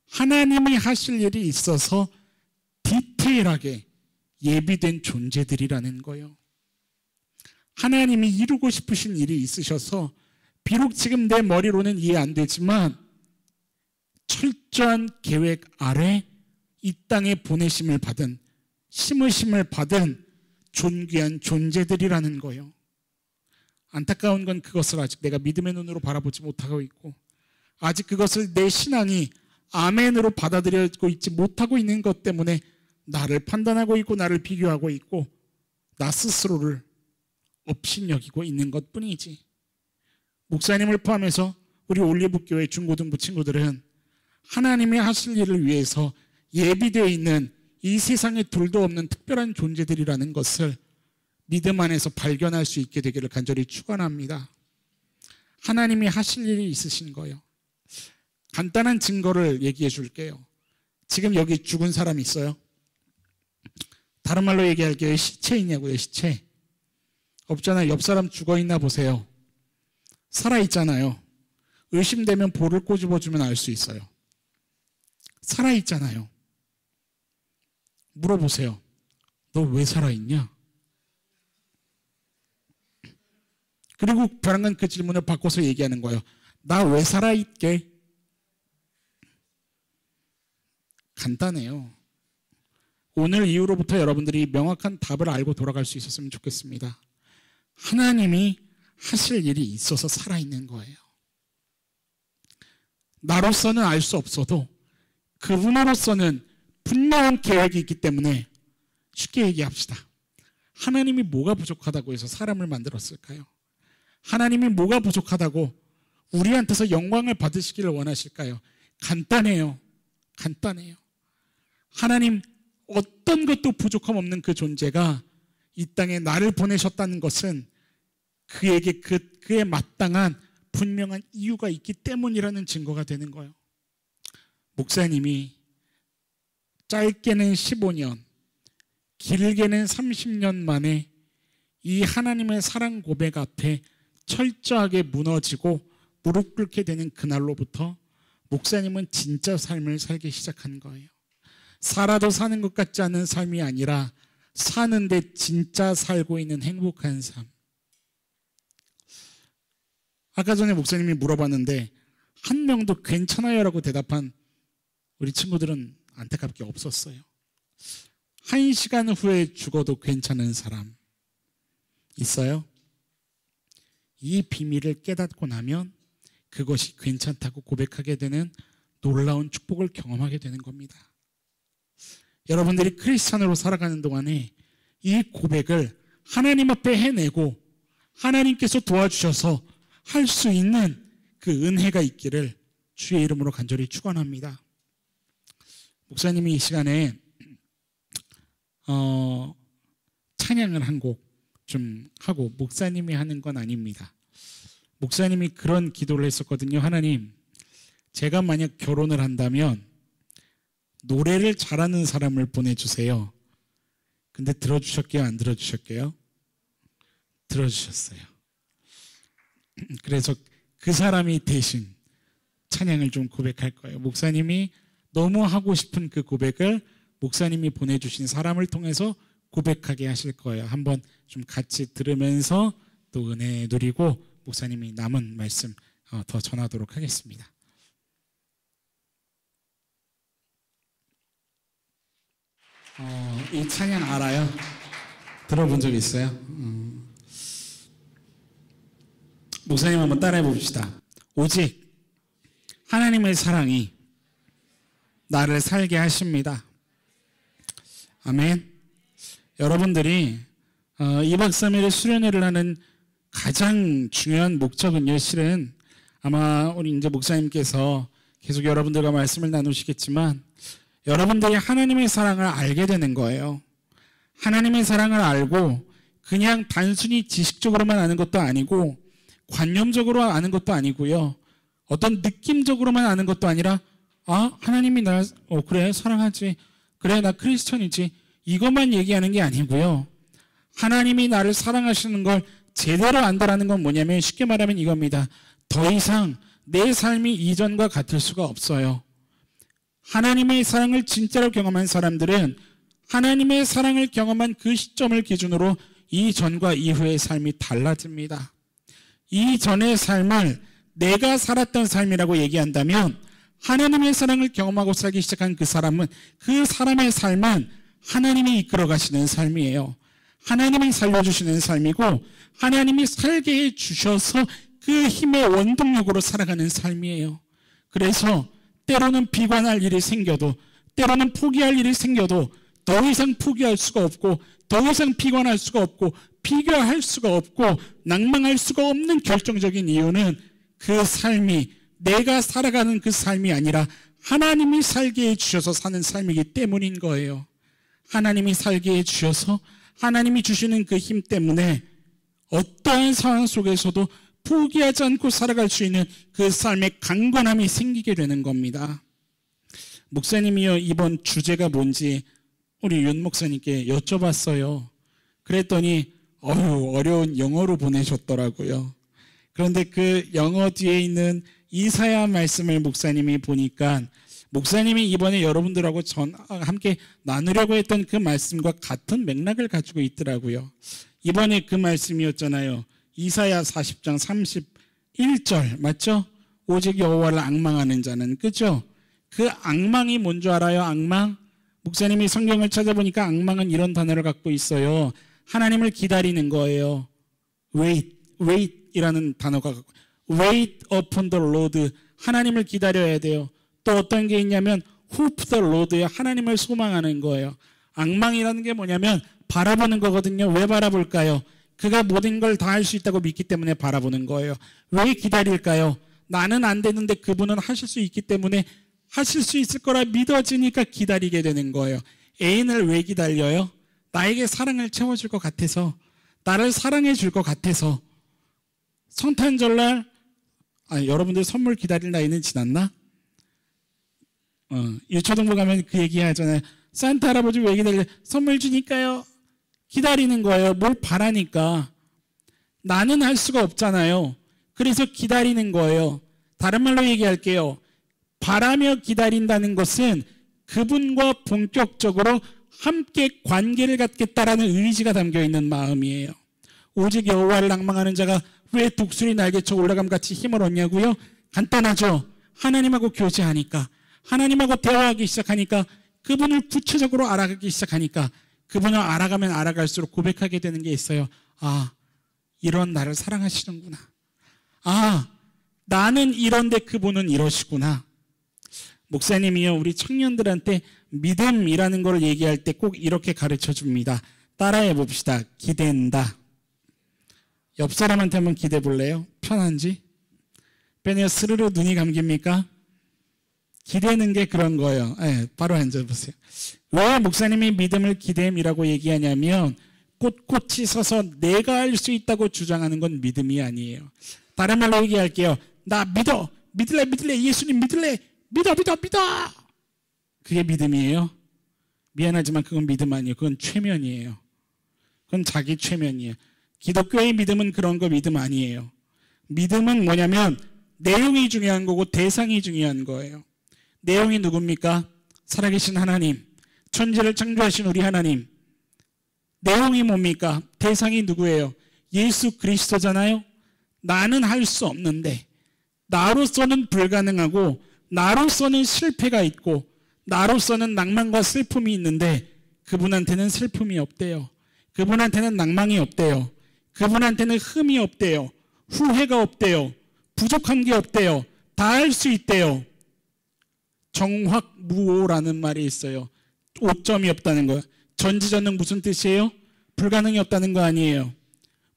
하나님이 하실 일이 있어서 디테일하게 예비된 존재들이라는 거예요. 하나님이 이루고 싶으신 일이 있으셔서 비록 지금 내 머리로는 이해 안 되지만 철저한 계획 아래 이 땅에 보내심을 받은, 심으심을 받은 존귀한 존재들이라는 거예요. 안타까운 건 그것을 아직 내가 믿음의 눈으로 바라보지 못하고 있고, 아직 그것을 내 신앙이 아멘으로 받아들여지고 있지 못하고 있는 것 때문에 나를 판단하고 있고 나를 비교하고 있고 나 스스로를 업신여기고 있는 것뿐이지. 목사님을 포함해서 우리 올리브교회 중고등부 친구들은 하나님이 하실 일을 위해서 예비되어 있는 이 세상에 둘도 없는 특별한 존재들이라는 것을 믿음 안에서 발견할 수 있게 되기를 간절히 축원합니다. 하나님이 하실 일이 있으신 거예요. 간단한 증거를 얘기해 줄게요. 지금 여기 죽은 사람 있어요? 다른 말로 얘기할게요. 시체 있냐고요, 시체. 없잖아요. 옆 사람 죽어 있나 보세요. 살아 있잖아요. 의심되면 볼을 꼬집어주면 알 수 있어요. 살아 있잖아요. 물어보세요. 너 왜 살아있냐? 그리고 벼랑간 그 질문을 바꿔서 얘기하는 거예요. 나 왜 살아있게? 간단해요. 오늘 이후로부터 여러분들이 명확한 답을 알고 돌아갈 수 있었으면 좋겠습니다. 하나님이 하실 일이 있어서 살아있는 거예요. 나로서는 알 수 없어도 그분으로서는 분명한 계획이 있기 때문에 쉽게 얘기합시다. 하나님이 뭐가 부족하다고 해서 사람을 만들었을까요? 하나님이 뭐가 부족하다고 우리한테서 영광을 받으시기를 원하실까요? 간단해요. 간단해요. 하나님 어떤 것도 부족함 없는 그 존재가 이 땅에 나를 보내셨다는 것은 그에게 그에 마땅한 분명한 이유가 있기 때문이라는 증거가 되는 거예요. 목사님이 짧게는 15년, 길게는 30년 만에 이 하나님의 사랑 고백 앞에 철저하게 무너지고 무릎 꿇게 되는 그날로부터 목사님은 진짜 삶을 살기 시작한 거예요. 살아도 사는 것 같지 않은 삶이 아니라 사는데 진짜 살고 있는 행복한 삶. 아까 전에 목사님이 물어봤는데 한 명도 괜찮아요 라고 대답한 우리 친구들은 안타깝게 없었어요. 1시간 후에 죽어도 괜찮은 사람 있어요? 이 비밀을 깨닫고 나면 그것이 괜찮다고 고백하게 되는 놀라운 축복을 경험하게 되는 겁니다. 여러분들이 크리스찬으로 살아가는 동안에 이 고백을 하나님 앞에 해내고 하나님께서 도와주셔서 할 수 있는 그 은혜가 있기를 주의 이름으로 간절히 축원합니다. 목사님이 이 시간에 찬양을 한 곡 좀 하고, 목사님이 하는 건 아닙니다. 목사님이 그런 기도를 했었거든요. 하나님, 제가 만약 결혼을 한다면 노래를 잘하는 사람을 보내주세요. 근데 들어주셨게요? 안 들어주셨게요? 들어주셨어요. 그래서 그 사람이 대신 찬양을 좀 고백할 거예요. 목사님이 너무 하고 싶은 그 고백을 목사님이 보내주신 사람을 통해서 고백하게 하실 거예요. 한번 좀 같이 들으면서 또 은혜 누리고 목사님이 남은 말씀 더 전하도록 하겠습니다. 이 찬양 알아요? 들어본 적 있어요? 목사님 한번 따라해 봅시다. 오직 하나님의 사랑이 나를 살게 하십니다. 아멘. 여러분들이 2박 3일의 수련회를 하는 가장 중요한 목적은요, 실은 아마 우리 이제 목사님께서 계속 여러분들과 말씀을 나누시겠지만 여러분들이 하나님의 사랑을 알게 되는 거예요. 하나님의 사랑을 알고 그냥 단순히 지식적으로만 아는 것도 아니고 관념적으로 아는 것도 아니고요. 어떤 느낌적으로만 아는 것도 아니라 하나님이 날 그래 사랑하지. 그래 나 크리스천이지. 이것만 얘기하는 게 아니고요. 하나님이 나를 사랑하시는 걸 제대로 안다라는 건 뭐냐면 쉽게 말하면 이겁니다. 더 이상 내 삶이 이전과 같을 수가 없어요. 하나님의 사랑을 진짜로 경험한 사람들은 하나님의 사랑을 경험한 그 시점을 기준으로 이전과 이후의 삶이 달라집니다. 이전의 삶을 내가 살았던 삶이라고 얘기한다면 하나님의 사랑을 경험하고 살기 시작한 그 사람은 그 사람의 삶은 하나님이 이끌어 가시는 삶이에요. 하나님이 살려주시는 삶이고 하나님이 살게 해주셔서 그 힘의 원동력으로 살아가는 삶이에요. 그래서 때로는 비관할 일이 생겨도 때로는 포기할 일이 생겨도 더 이상 포기할 수가 없고 더 이상 비관할 수가 없고 비교할 수가 없고 낭망할 수가 없는 결정적인 이유는 그 삶이 내가 살아가는 그 삶이 아니라 하나님이 살게 해주셔서 사는 삶이기 때문인 거예요. 하나님이 살게 해주셔서 하나님이 주시는 그 힘 때문에 어떠한 상황 속에서도 포기하지 않고 살아갈 수 있는 그 삶의 강건함이 생기게 되는 겁니다. 목사님이요, 이번 주제가 뭔지 우리 윤 목사님께 여쭤봤어요. 그랬더니 어려운 영어로 보내셨더라고요. 그런데 그 영어 뒤에 있는 이사야 말씀을 목사님이 보니까 목사님이 이번에 여러분들하고 함께 나누려고 했던 그 말씀과 같은 맥락을 가지고 있더라고요. 이번에 그 말씀이었잖아요. 이사야 40장 31절 맞죠? 오직 여호와를 앙망하는 자는, 그죠? 그 앙망이 뭔 줄 알아요? 앙망? 목사님이 성경을 찾아보니까 앙망은 이런 단어를 갖고 있어요. 하나님을 기다리는 거예요. wait이라는 단어가 wait upon the Lord, 하나님을 기다려야 돼요. 또 어떤 게 있냐면 hope the Lord예요. 하나님을 소망하는 거예요. 앙망이라는 게 뭐냐면 바라보는 거거든요. 왜 바라볼까요? 그가 모든 걸 다 할 수 있다고 믿기 때문에 바라보는 거예요. 왜 기다릴까요? 나는 안 되는데 그분은 하실 수 있기 때문에 하실 수 있을 거라 믿어지니까 기다리게 되는 거예요. 애인을 왜 기다려요? 나에게 사랑을 채워줄 것 같아서, 나를 사랑해 줄 것 같아서. 성탄절날 여러분들 선물 기다릴 나이는 지났나? 유초등부 가면 그 얘기 하잖아요. 산타 할아버지 왜 기다려? 선물 주니까요. 기다리는 거예요. 뭘 바라니까. 나는 할 수가 없잖아요. 그래서 기다리는 거예요. 다른 말로 얘기할게요. 바라며 기다린다는 것은 그분과 본격적으로 함께 관계를 갖겠다라는 의지가 담겨있는 마음이에요. 오직 여호와를 낭망하는 자가 왜 독수리 날개쳐 올라감같이 힘을 얻냐고요? 간단하죠. 하나님하고 교제하니까, 하나님하고 대화하기 시작하니까, 그분을 구체적으로 알아가기 시작하니까, 그분을 알아가면 알아갈수록 고백하게 되는 게 있어요. 이런 나를 사랑하시는구나. 나는 이런데 그분은 이러시구나. 목사님이요, 우리 청년들한테 믿음이라는 걸 얘기할 때 꼭 이렇게 가르쳐 줍니다. 따라해 봅시다. 기댄다. 옆 사람한테 한번 기대 볼래요? 편한지? 빼내요 스르르 눈이 감깁니까? 기대는 게 그런 거예요. 바로 앉아보세요. 왜 목사님이 믿음을 기댐이라고 얘기하냐면 꼿꼿이 서서 내가 할 수 있다고 주장하는 건 믿음이 아니에요. 다른 말로 얘기할게요. 나 믿어. 믿을래, 예수님 믿을래, 믿어. 그게 믿음이에요? 미안하지만 그건 믿음 아니에요. 그건 최면이에요. 그건 자기 최면이에요. 기독교의 믿음은 그런 거 믿음 아니에요. 믿음은 뭐냐면 내용이 중요한 거고 대상이 중요한 거예요. 내용이 누굽니까? 살아계신 하나님, 천지를 창조하신 우리 하나님. 내용이 뭡니까? 대상이 누구예요? 예수 그리스도잖아요. 나는 할 수 없는데, 나로서는 불가능하고, 나로서는 실패가 있고, 나로서는 낭만과 슬픔이 있는데 그분한테는 슬픔이 없대요. 그분한테는 낭만이 없대요. 그분한테는 흠이 없대요. 후회가 없대요. 부족한 게 없대요. 다 할 수 있대요. 정확무오라는 말이 있어요. 오점이 없다는 거예요. 전지전능 무슨 뜻이에요? 불가능이 없다는 거 아니에요.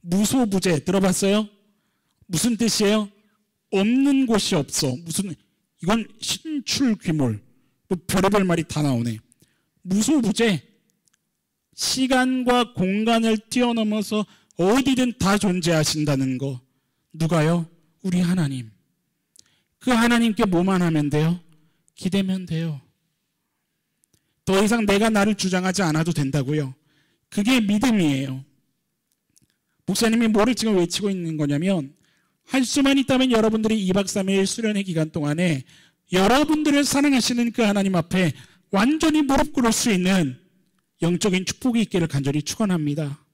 무소부재 들어봤어요? 무슨 뜻이에요? 없는 곳이 없어. 이건 신출귀몰. 별의별 말이 다 나오네. 무소부재. 시간과 공간을 뛰어넘어서 어디든 다 존재하신다는 거. 누가요? 우리 하나님. 그 하나님께 뭐만 하면 돼요? 기대면 돼요. 더 이상 내가 나를 주장하지 않아도 된다고요. 그게 믿음이에요. 목사님이 뭐를 지금 외치고 있는 거냐면, 할 수만 있다면 여러분들이 2박 3일 수련회 기간 동안에 여러분들을 사랑하시는 그 하나님 앞에 완전히 무릎 꿇을 수 있는 영적인 축복이 있기를 간절히 축원합니다.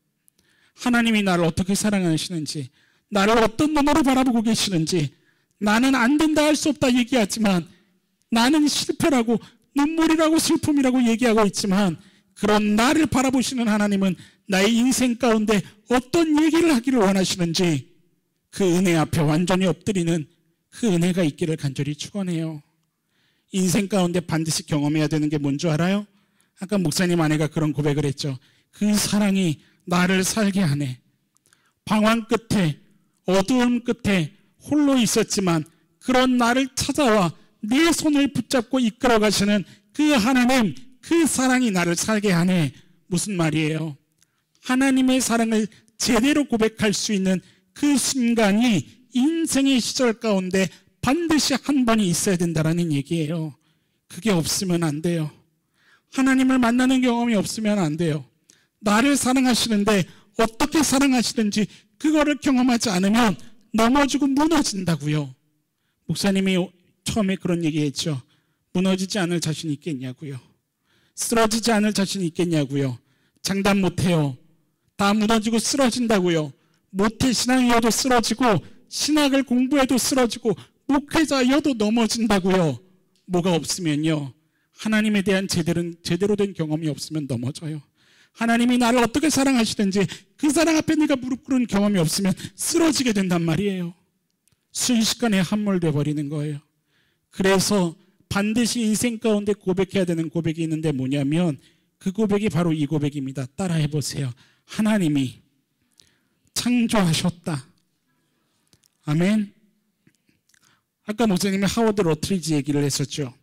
하나님이 나를 어떻게 사랑하시는지, 나를 어떤 눈으로 바라보고 계시는지, 나는 안 된다, 할 수 없다 얘기하지만, 나는 실패라고 눈물이라고 슬픔이라고 얘기하고 있지만, 그런 나를 바라보시는 하나님은 나의 인생 가운데 어떤 얘기를 하기를 원하시는지 그 은혜 앞에 완전히 엎드리는 그 은혜가 있기를 간절히 축원해요. 인생 가운데 반드시 경험해야 되는 게 뭔 줄 알아요? 아까 목사님 아내가 그런 고백을 했죠. 그 사랑이 나를 살게 하네. 방황 끝에, 어두움 끝에 홀로 있었지만 그런 나를 찾아와 내 손을 붙잡고 이끌어 가시는 그 하나님, 그 사랑이 나를 살게 하네. 무슨 말이에요? 하나님의 사랑을 제대로 고백할 수 있는 그 순간이 인생의 시절 가운데 반드시 한 번이 있어야 된다는 얘기예요. 그게 없으면 안 돼요. 하나님을 만나는 경험이 없으면 안 돼요. 나를 사랑하시는데 어떻게 사랑하시는지 그거를 경험하지 않으면 넘어지고 무너진다고요. 목사님이 처음에 그런 얘기했죠. 무너지지 않을 자신 있겠냐고요. 쓰러지지 않을 자신 있겠냐고요. 장담 못해요. 다 무너지고 쓰러진다고요. 모태신앙이어도 쓰러지고, 신학을 공부해도 쓰러지고, 목회자여도 넘어진다고요. 뭐가 없으면요, 하나님에 대한 제대로 된 경험이 없으면 넘어져요. 하나님이 나를 어떻게 사랑하시든지 그 사랑 앞에 네가 무릎 꿇은 경험이 없으면 쓰러지게 된단 말이에요. 순식간에 함몰돼 버리는 거예요. 그래서 반드시 인생 가운데 고백해야 되는 고백이 있는데 뭐냐면, 그 고백이 바로 이 고백입니다. 따라해 보세요. 하나님이 창조하셨다. 아멘. 아까 목사님이 하워드 러트리지 얘기를 했었죠.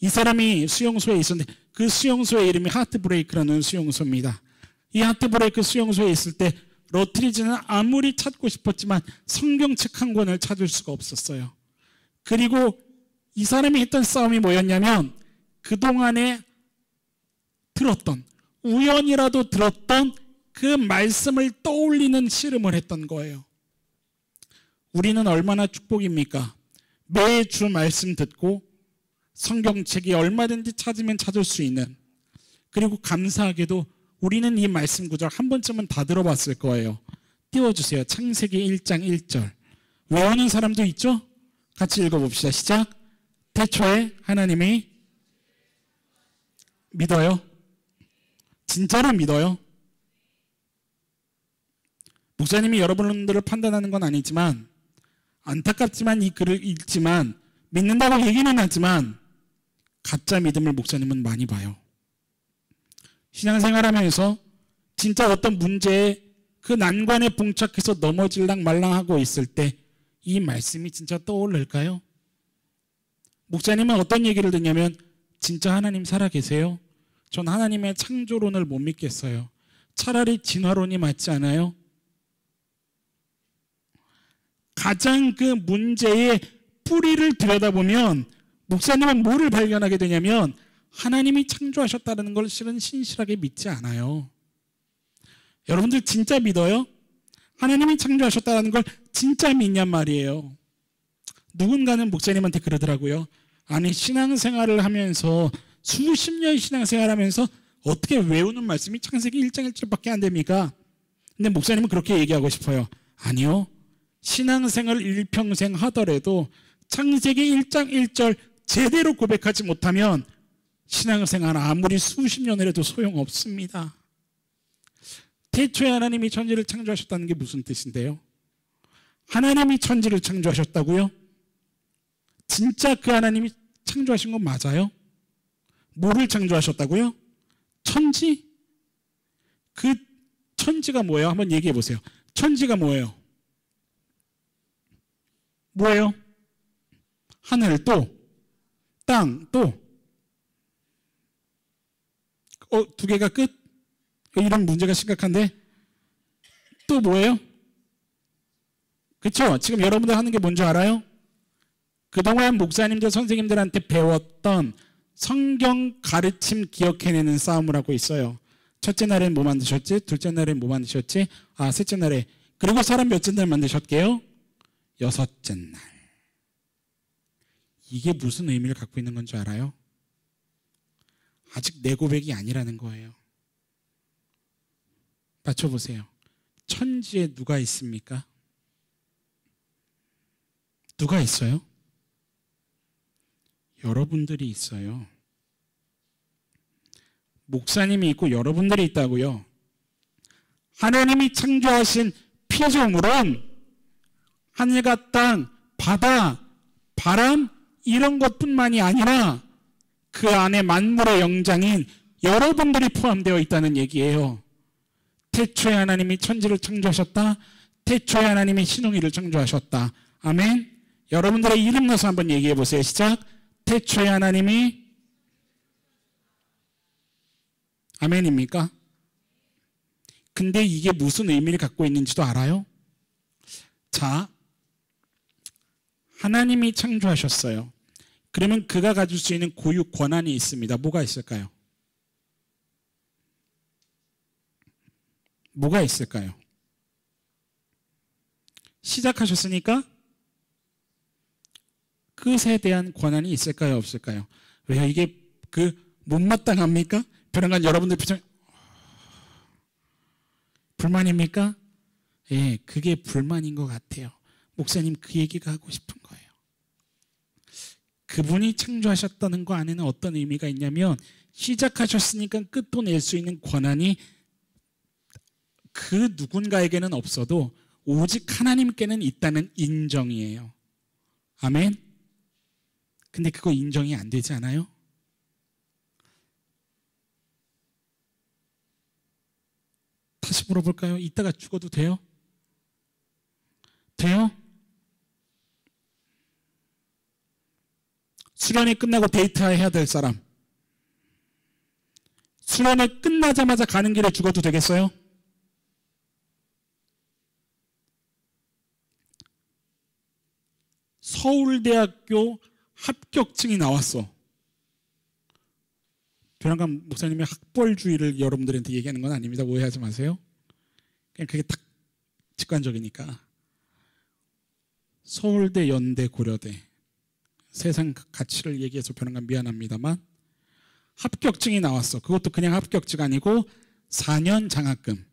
이 사람이 수용소에 있었는데 그 수용소의 이름이 하트브레이크라는 수용소입니다. 이 하트브레이크 수용소에 있을 때 러트리지는 아무리 찾고 싶었지만 성경책 한 권을 찾을 수가 없었어요. 그리고 이 사람이 했던 싸움이 뭐였냐면, 그동안에 들었던, 우연이라도 들었던 그 말씀을 떠올리는 씨름을 했던 거예요. 우리는 얼마나 축복입니까? 매주 말씀 듣고 성경책이 얼마든지 찾으면 찾을 수 있는, 그리고 감사하게도 우리는 이 말씀 구절 한 번쯤은 다 들어봤을 거예요. 띄워주세요. 창세기 1장 1절. 외우는 사람도 있죠? 같이 읽어봅시다. 시작. 태초에 하나님이, 믿어요? 진짜로 믿어요? 목사님이 여러분들을 판단하는 건 아니지만, 안타깝지만 이 글을 읽지만, 믿는다고 얘기는 하지만 가짜 믿음을 목사님은 많이 봐요. 신앙생활하면서 진짜 어떤 문제에 그 난관에 봉착해서 넘어질랑 말랑하고 있을 때 이 말씀이 진짜 떠오를까요? 목사님은 어떤 얘기를 듣냐면, 진짜 하나님 살아계세요? 전 하나님의 창조론을 못 믿겠어요. 차라리 진화론이 맞지 않아요? 가장 그 문제의 뿌리를 들여다보면 목사님은 뭐를 발견하게 되냐면 하나님이 창조하셨다는 걸 실은 신실하게 믿지 않아요. 여러분들 진짜 믿어요? 하나님이 창조하셨다는 걸 진짜 믿냔 말이에요. 누군가는 목사님한테 그러더라고요. 아니 신앙생활을 하면서 수십 년 신앙생활하면서 어떻게 외우는 말씀이 창세기 1장 1절밖에 안 됩니까? 근데 목사님은 그렇게 얘기하고 싶어요. 아니요. 신앙생활 일평생 하더라도 창세기 1장 1절 제대로 고백하지 못하면 신앙생활 아무리 수십 년을 해도 소용없습니다. 태초에 하나님이 천지를 창조하셨다는 게 무슨 뜻인데요? 하나님이 천지를 창조하셨다고요? 진짜 그 하나님이 창조하신 건 맞아요? 뭐를 창조하셨다고요? 천지? 그 천지가 뭐예요? 한번 얘기해 보세요. 천지가 뭐예요? 뭐예요? 하늘 또 땅 또 두 개가 끝? 이런 문제가 심각한데 또 뭐예요? 그렇죠? 지금 여러분들 하는 게 뭔지 알아요? 그동안 목사님들 선생님들한테 배웠던 성경 가르침 기억해내는 싸움을 하고 있어요. 첫째 날엔 뭐 만드셨지? 둘째 날엔 뭐 만드셨지? 셋째 날에. 그리고 사람 몇째 날 만드셨게요? 여섯째 날. 이게 무슨 의미를 갖고 있는 건지 알아요? 아직 내 고백이 아니라는 거예요. 맞춰보세요. 천지에 누가 있습니까? 누가 있어요? 여러분들이 있어요. 목사님이 있고 여러분들이 있다고요. 하나님이 창조하신 피조물은 하늘과 땅, 바다, 바람 이런 것뿐만이 아니라 그 안에 만물의 영장인 여러분들이 포함되어 있다는 얘기예요. 태초에 하나님이 천지를 창조하셨다. 태초에 하나님이 신홍이를 창조하셨다. 아멘. 여러분들의 이름 넣어서 한번 얘기해 보세요. 시작. 태초에 하나님이 아멘입니까? 근데 이게 무슨 의미를 갖고 있는지도 알아요? 자, 하나님이 창조하셨어요. 그러면 그가 가질 수 있는 고유 권한이 있습니다. 뭐가 있을까요? 뭐가 있을까요? 시작하셨으니까 끝에 대한 권한이 있을까요? 없을까요? 왜요? 이게 못마땅합니까? 벼랑간 여러분들 표정 불만입니까? 예, 그게 불만인 것 같아요. 목사님 그 얘기가 하고 싶은 거예요. 그분이 창조하셨다는 거 안에는 어떤 의미가 있냐면 시작하셨으니까 끝도 낼 수 있는 권한이 그 누군가에게는 없어도 오직 하나님께는 있다는 인정이에요. 아멘? 근데 그거 인정이 안 되지 않아요? 다시 물어볼까요? 이따가 죽어도 돼요? 돼요? 수련회 끝나고 데이트해야 될 사람. 수련회 끝나자마자 가는 길에 죽어도 되겠어요? 서울대학교 합격증이 나왔어. 변함감 목사님의 학벌주의를 여러분들한테 얘기하는 건 아닙니다. 오해하지 마세요. 그냥 그게 딱 직관적이니까. 서울대, 연대, 고려대. 세상 가치를 얘기해서 변함감 미안합니다만 합격증이 나왔어. 그것도 그냥 합격증 아니고 4년 장학금.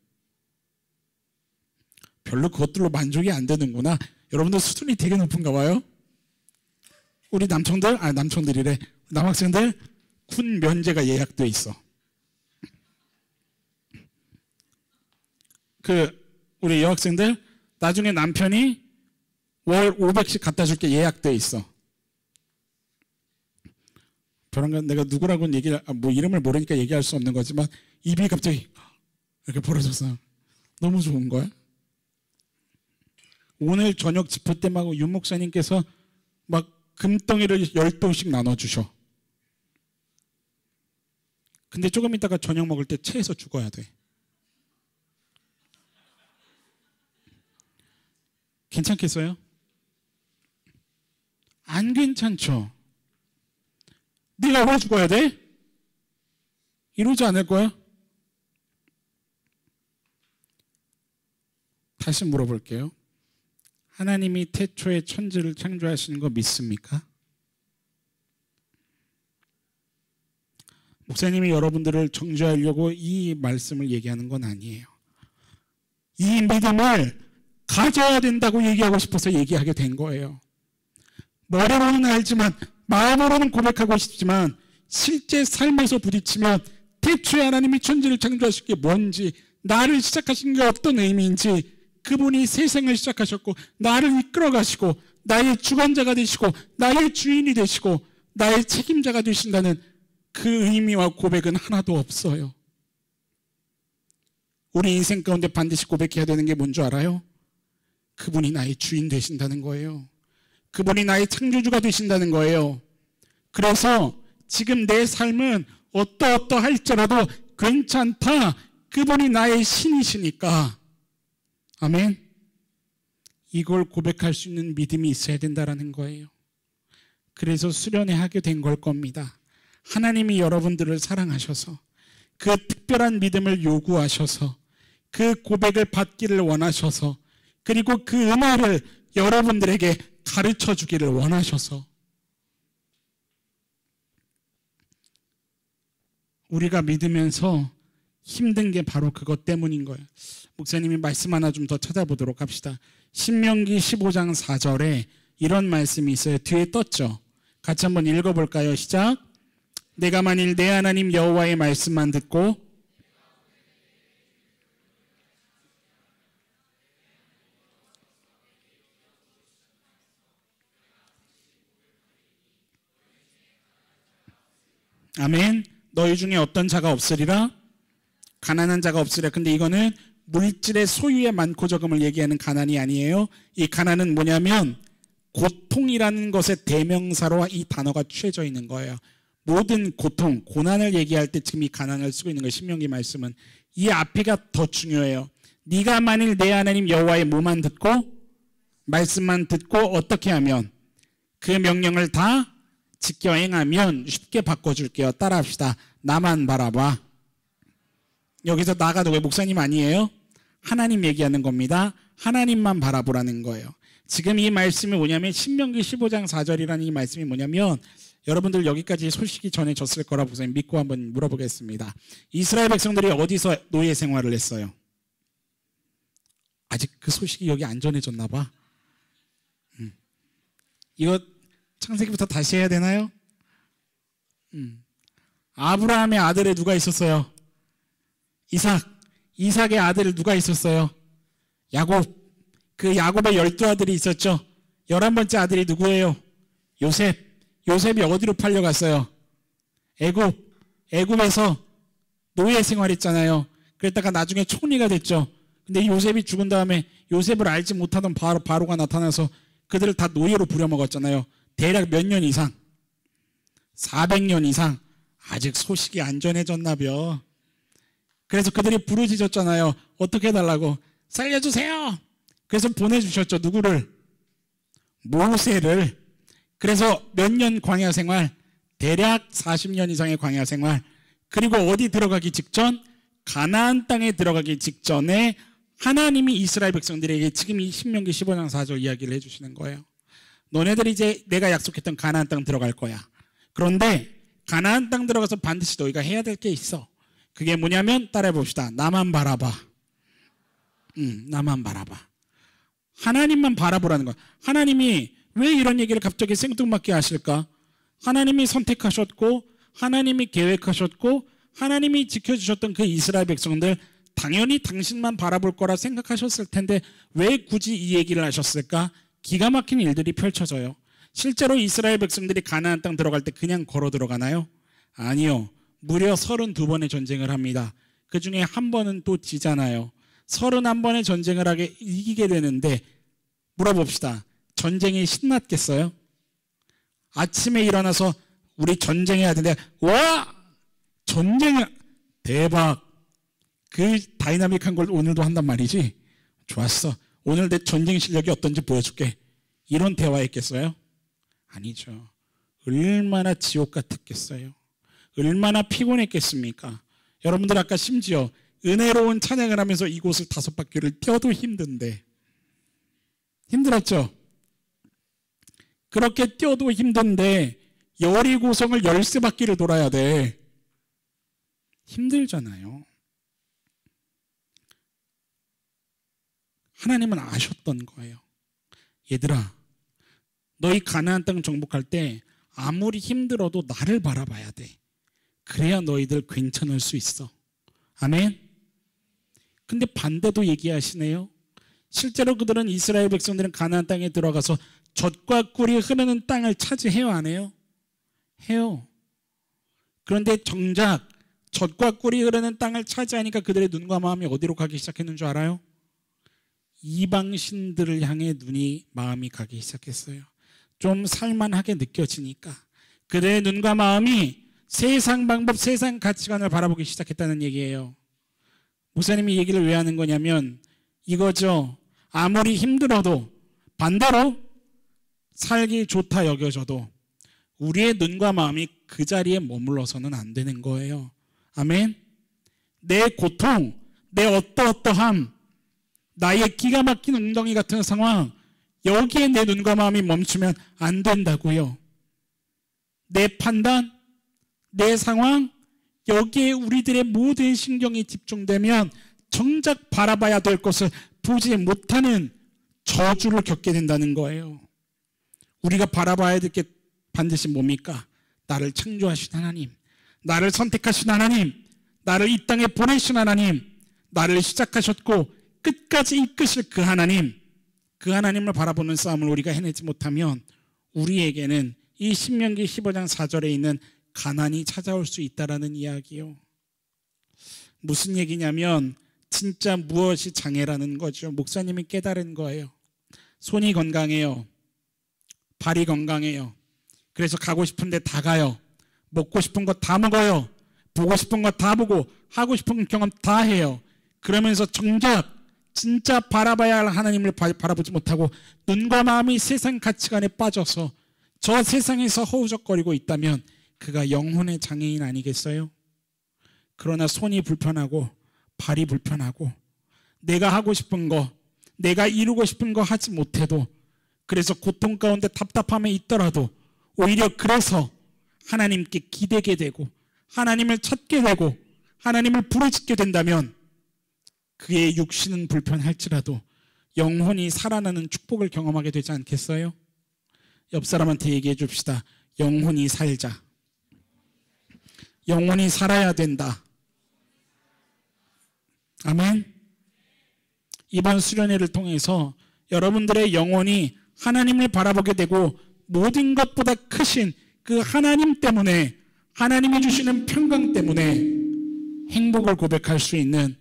별로 그것들로 만족이 안 되는구나. 여러분들 수준이 되게 높은가 봐요. 우리 남청들이래. 남학생들 군 면제가 예약돼 있어. 우리 여학생들 나중에 남편이 월 500씩 갖다 줄게 예약돼 있어. 저랑 내가 누구라고는 이름을 모르니까 얘기할 수 없는 거지만 입이 갑자기 이렇게 벌어졌어. 너무 좋은 거야. 오늘 저녁 집회 때 막 윤 목사님께서 막 금덩이를 10돈씩 나눠주셔. 근데 조금 있다가 저녁 먹을 때 체해서 죽어야 돼. 괜찮겠어요? 괜찮죠. 네가 왜 죽어야 돼? 이러지 않을 거야? 다시 물어볼게요. 하나님이 태초에 천지를 창조하시는 거 믿습니까? 목사님이 여러분들을 정죄하려고 이 말씀을 얘기하는 건 아니에요. 이 믿음을 가져야 된다고 얘기하고 싶어서 얘기하게 된 거예요. 머리로는 알지만 마음으로는 고백하고 싶지만 실제 삶에서 부딪히면 태초에 하나님이 천지를 창조하신 게 뭔지, 나를 시작하신 게 어떤 의미인지, 그분이 세상을 시작하셨고 나를 이끌어 가시고 나의 주관자가 되시고 나의 주인이 되시고 나의 책임자가 되신다는 그 의미와 고백은 하나도 없어요. 우리 인생 가운데 반드시 고백해야 되는 게 뭔지 알아요? 그분이 나의 주인 되신다는 거예요. 그분이 나의 창조주가 되신다는 거예요. 그래서 지금 내 삶은 어떠할지라도 괜찮다. 그분이 나의 신이시니까. 아멘. 이걸 고백할 수 있는 믿음이 있어야 된다는 거예요. 그래서 수련회 하게 된 걸 겁니다. 하나님이 여러분들을 사랑하셔서 그 특별한 믿음을 요구하셔서 그 고백을 받기를 원하셔서 그리고 그 은혜를 여러분들에게 가르쳐 주기를 원하셔서 우리가 믿으면서 힘든 게 바로 그것 때문인 거예요. 목사님이 말씀 하나 좀 더 찾아보도록 합시다. 신명기 15장 4절에 이런 말씀이 있어요. 뒤에 떴죠? 같이 한번 읽어볼까요? 시작. 내가 만일 내 하나님 여호와의 말씀만 듣고 아멘. 너희 중에 어떤 자가 없으리라? 가난한 자가 없으리라. 근데 이거는 물질의 소유의 많고 적음을 얘기하는 가난이 아니에요. 이 가난은 뭐냐면 고통이라는 것의 대명사로 이 단어가 취해져 있는 거예요. 모든 고통, 고난을 얘기할 때 지금 이 가난을 쓰고 있는 거예요. 신명기 말씀은. 이 앞에가 더 중요해요. 네가 만일 내 하나님 여호와의 뭐만 듣고 말씀만 듣고 어떻게 하면 그 명령을 다 지켜 행하면 쉽게 바꿔줄게요. 따라합시다. 나만 바라봐. 여기서 나가 누구예요? 목사님 아니에요? 하나님 얘기하는 겁니다. 하나님만 바라보라는 거예요. 지금 이 말씀이 뭐냐면 신명기 15장 4절이라는 이 말씀이 뭐냐면 여러분들 여기까지 소식이 전해졌을 거라 목사님 믿고 한번 물어보겠습니다. 이스라엘 백성들이 어디서 노예 생활을 했어요? 아직 그 소식이 여기 안 전해졌나 봐. 이거 창세기부터 다시 해야 되나요? 아브라함의 아들에 누가 있었어요? 이삭의 아들 누가 있었어요? 야곱. 그 야곱의 12아들이 있었죠. 11번째 아들이 누구예요? 요셉이 어디로 팔려갔어요? 애굽에서 노예 생활했잖아요. 그랬다가 나중에 총리가 됐죠. 근데 요셉이 죽은 다음에 요셉을 알지 못하던 바로가 나타나서 그들을 다 노예로 부려먹었잖아요. 대략 몇 년 이상? 400년 이상. 아직 소식이 안 전해졌나벼. 그래서 그들이 부르짖었잖아요. 어떻게 해달라고? 살려주세요. 그래서 보내주셨죠. 누구를? 모세를. 그래서 몇 년 광야 생활? 대략 40년 이상의 광야 생활. 그리고 어디 들어가기 직전? 가나안 땅에 들어가기 직전에 하나님이 이스라엘 백성들에게 지금 이 신명기 15장 4절 이야기를 해주시는 거예요. 너네들이 이제 내가 약속했던 가나안 땅 들어갈 거야. 그런데 가나안 땅 들어가서 반드시 너희가 해야 될 게 있어. 그게 뭐냐면 따라해 봅시다. 나만 바라봐. 나만 바라봐. 하나님만 바라보라는 거야. 하나님이 왜 이런 얘기를 갑자기 생뚱맞게 하실까? 하나님이 선택하셨고 하나님이 계획하셨고 하나님이 지켜주셨던 그 이스라엘 백성들 당연히 당신만 바라볼 거라 생각하셨을 텐데 왜 굳이 이 얘기를 하셨을까? 기가 막힌 일들이 펼쳐져요. 실제로 이스라엘 백성들이 가나안 땅 들어갈 때 그냥 걸어 들어가나요? 아니요. 무려 32번의 전쟁을 합니다. 그 중에 한 번은 또 지잖아요. 31번의 전쟁을 하게 이기게 되는데 물어봅시다. 전쟁이 신났겠어요? 아침에 일어나서 우리 전쟁해야 되는데 와! 전쟁이 대박. 그 다이나믹한 걸 오늘도 한단 말이지. 좋았어. 오늘 내 전쟁 실력이 어떤지 보여줄게. 이런 대화했겠어요? 아니죠. 얼마나 지옥 같았겠어요. 얼마나 피곤했겠습니까? 여러분들 아까 심지어 은혜로운 찬양을 하면서 이곳을 5바퀴를 뛰어도 힘든데, 힘들었죠? 그렇게 뛰어도 힘든데 여리고성을 13바퀴를 돌아야 돼. 힘들잖아요. 하나님은 아셨던 거예요. 얘들아, 너희 가나안 땅 정복할 때 아무리 힘들어도 나를 바라봐야 돼. 그래야 너희들 괜찮을 수 있어. 아멘? 근데 반대도 얘기하시네요. 실제로 그들은, 이스라엘 백성들은 가나안 땅에 들어가서 젖과 꿀이 흐르는 땅을 차지해요, 안 해요? 해요. 그런데 정작 젖과 꿀이 흐르는 땅을 차지하니까 그들의 눈과 마음이 어디로 가기 시작했는 줄 알아요? 이방신들을 향해 마음이 가기 시작했어요. 좀 살만하게 느껴지니까 그들의 눈과 마음이 세상 방법, 세상 가치관을 바라보기 시작했다는 얘기예요. 목사님이 이 얘기를 왜 하는 거냐면 이거죠. 아무리 힘들어도, 반대로 살기 좋다 여겨져도 우리의 눈과 마음이 그 자리에 머물러서는 안 되는 거예요. 아멘? 내 고통, 내 어떠어떠함, 나의 기가 막힌 웅덩이 같은 상황, 여기에 내 눈과 마음이 멈추면 안 된다고요. 내 판단, 내 상황, 여기에 우리들의 모든 신경이 집중되면 정작 바라봐야 될 것을 보지 못하는 저주를 겪게 된다는 거예요. 우리가 바라봐야 될 게 반드시 뭡니까? 나를 창조하신 하나님, 나를 선택하신 하나님, 나를 이 땅에 보내신 하나님, 나를 시작하셨고 끝까지 이끄실 그 하나님, 그 하나님을 바라보는 싸움을 우리가 해내지 못하면 우리에게는 이 신명기 15장 4절에 있는 가난이 찾아올 수 있다라는 이야기요. 무슨 얘기냐면 진짜 무엇이 장애라는 거죠. 목사님이 깨달은 거예요. 손이 건강해요. 발이 건강해요. 그래서 가고 싶은데 다 가요. 먹고 싶은 거 다 먹어요. 보고 싶은 거 다 보고 하고 싶은 경험 다 해요. 그러면서 정작 진짜 바라봐야 할 하나님을 바라보지 못하고 눈과 마음이 세상 가치관에 빠져서 저 세상에서 허우적거리고 있다면 그가 영혼의 장애인 아니겠어요? 그러나 손이 불편하고 발이 불편하고 내가 하고 싶은 거, 내가 이루고 싶은 거 하지 못해도, 그래서 고통 가운데 답답함에 있더라도 오히려 그래서 하나님께 기대게 되고 하나님을 찾게 되고 하나님을 부르짖게 된다면 그의 육신은 불편할지라도 영혼이 살아나는 축복을 경험하게 되지 않겠어요? 옆 사람한테 얘기해 줍시다. 영혼이 살자. 영혼이 살아야 된다. 아멘. 이번 수련회를 통해서 여러분들의 영혼이 하나님을 바라보게 되고 모든 것보다 크신 그 하나님 때문에, 하나님이 주시는 평강 때문에 행복을 고백할 수 있는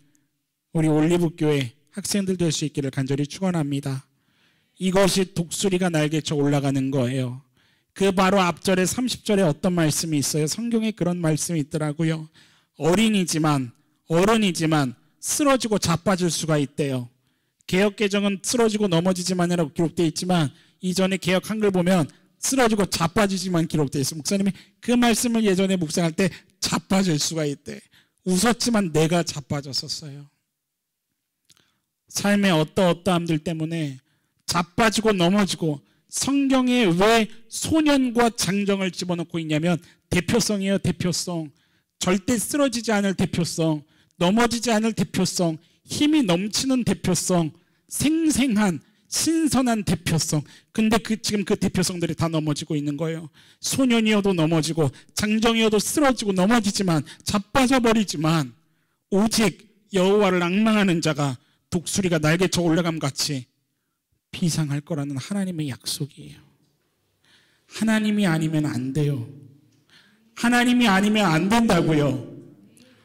우리 올리브교회 학생들 될 수 있기를 간절히 축원합니다. 이것이 독수리가 날개쳐 올라가는 거예요. 그 바로 앞절에 30절에 어떤 말씀이 있어요? 성경에 그런 말씀이 있더라고요. 어린이지만, 어른이지만 쓰러지고 자빠질 수가 있대요. 개역개정은 쓰러지고 넘어지지만이라고 기록되어 있지만 이전에 개역 한글 보면 쓰러지고 자빠지지만 기록되어 있어요. 목사님이 그 말씀을 예전에 묵상할 때 자빠질 수가 있대. 웃었지만 내가 자빠졌었어요. 삶의 어떠함들 때문에 자빠지고 넘어지고, 성경에 왜 소년과 장정을 집어넣고 있냐면 대표성이에요. 대표성. 절대 쓰러지지 않을 대표성, 넘어지지 않을 대표성, 힘이 넘치는 대표성, 생생한 신선한 대표성. 근데 지금 그 대표성들이 다 넘어지고 있는 거예요. 소년이어도 넘어지고 장정이어도 쓰러지고 넘어지지만 자빠져 버리지만 오직 여호와를 앙망하는 자가 독수리가 날개쳐 올라감 같이 비상할 거라는 하나님의 약속이에요. 하나님이 아니면 안 돼요. 하나님이 아니면 안 된다고요.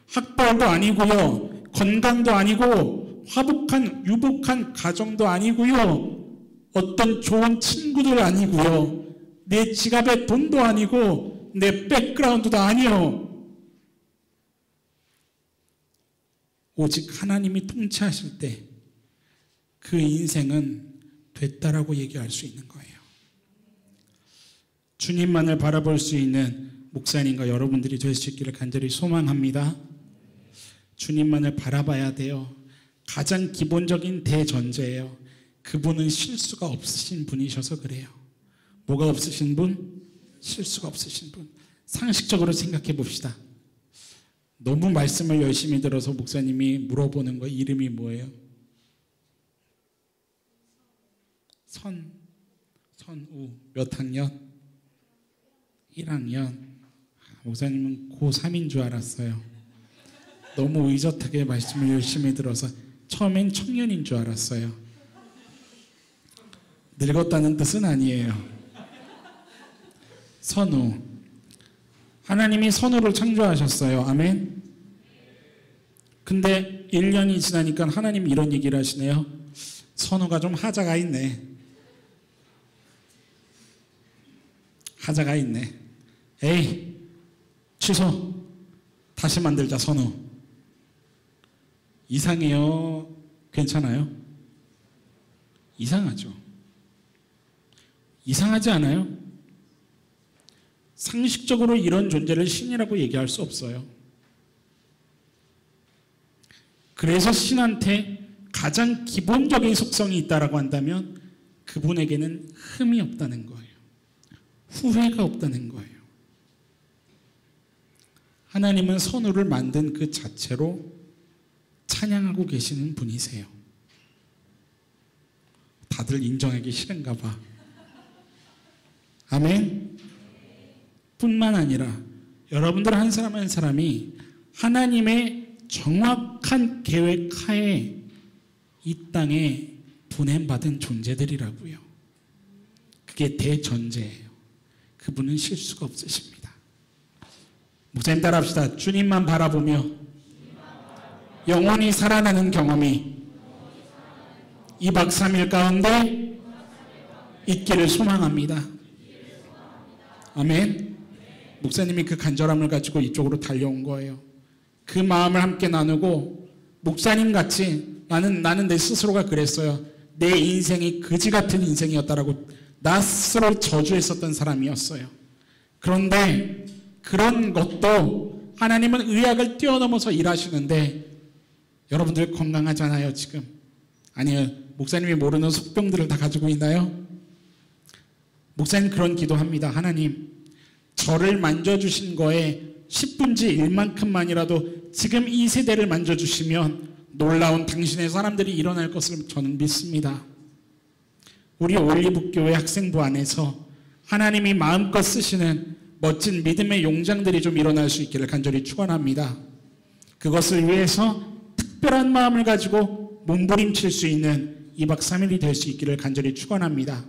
학벌도 아니고요, 건강도 아니고, 화목한 유복한 가정도 아니고요, 어떤 좋은 친구들 아니고요, 내 지갑에 돈도 아니고 내 백그라운드도 아니요, 오직 하나님이 통치하실 때 그 인생은 됐다라고 얘기할 수 있는 거예요. 주님만을 바라볼 수 있는 목사님과 여러분들이 될 수 있기를 간절히 소망합니다. 주님만을 바라봐야 돼요. 가장 기본적인 대전제예요. 그분은 실수가 없으신 분이셔서 그래요. 뭐가 없으신 분? 실수가 없으신 분. 상식적으로 생각해 봅시다. 너무 말씀을 열심히 들어서 목사님이 물어보는 거 이름이 뭐예요? 선우 몇 학년? 1학년. 목사님은 고3인 줄 알았어요. 너무 의젓하게 말씀을 열심히 들어서 처음엔 청년인 줄 알았어요. 늙었다는 뜻은 아니에요. 선우. 하나님이 선우를 창조하셨어요. 아멘. 근데 1년이 지나니까 하나님이 이런 얘기를 하시네요. 선우가 좀 하자가 있네. 하자가 있네. 에이, 취소. 다시 만들자, 선우. 이상해요? 괜찮아요? 이상하죠. 이상하지 않아요? 상식적으로 이런 존재를 신이라고 얘기할 수 없어요. 그래서 신한테 가장 기본적인 속성이 있다고 한다면 그분에게는 흠이 없다는 거예요. 후회가 없다는 거예요. 하나님은 선우를 만든 그 자체로 찬양하고 계시는 분이세요. 다들 인정하기 싫은가 봐. 아멘. 뿐만 아니라 여러분들 한 사람 한 사람이 하나님의 정확한 계획 하에 이 땅에 보냄받은 존재들이라고요. 그게 대전제예요. 그분은 실수가 없으십니다. 목사님 따라합시다. 주님만 바라보며 영원히 살아나는 경험이 2박 3일 가운데 있기를 소망합니다. 아멘. 목사님이 그 간절함을 가지고 이쪽으로 달려온 거예요. 그 마음을 함께 나누고 목사님같이 나는 내 스스로가 그랬어요. 내 인생이 그지 같은 인생이었다라고 나 스스로 저주했었던 사람이었어요. 그런데 그런 것도 하나님은 의학을 뛰어넘어서 일하시는데 여러분들 건강하잖아요 지금. 아니요, 목사님이 모르는 속병들을 다 가지고 있나요? 목사님 그런 기도합니다. 하나님, 저를 만져주신 거에 10분지 1만큼만이라도 지금 이 세대를 만져주시면 놀라운 당신의 사람들이 일어날 것을 저는 믿습니다. 우리 올리브교회 학생부 안에서 하나님이 마음껏 쓰시는 멋진 믿음의 용장들이 좀 일어날 수 있기를 간절히 축원합니다. 그것을 위해서 특별한 마음을 가지고 몸부림칠 수 있는 2박 3일이 될 수 있기를 간절히 축원합니다.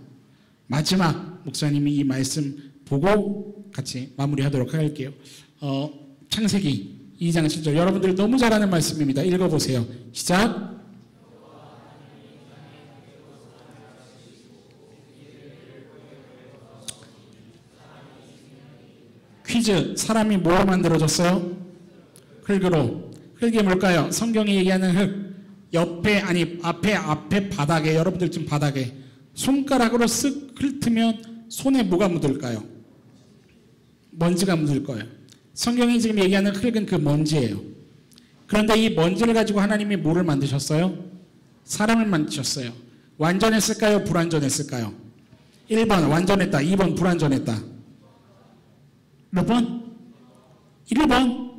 마지막 목사님이 이 말씀 보고 같이 마무리하도록 할게요. 창세기 2장 7절 여러분들 너무 잘 아는 말씀입니다. 읽어보세요. 시작. 퀴즈. 사람이 뭐로 만들어졌어요? 흙으로. 흙이 뭘까요? 성경이 얘기하는 흙. 옆에 아니 앞에 바닥에 여러분들 지금 바닥에 손가락으로 쓱 훑으면 손에 뭐가 묻을까요? 먼지가 묻을 거예요. 성경이 지금 얘기하는 흙은 그 먼지예요. 그런데 이 먼지를 가지고 하나님이 뭐를 만드셨어요? 사람을 만드셨어요. 완전했을까요? 불완전했을까요? 1번 완전했다. 2번 불완전했다. 몇 번? 1번?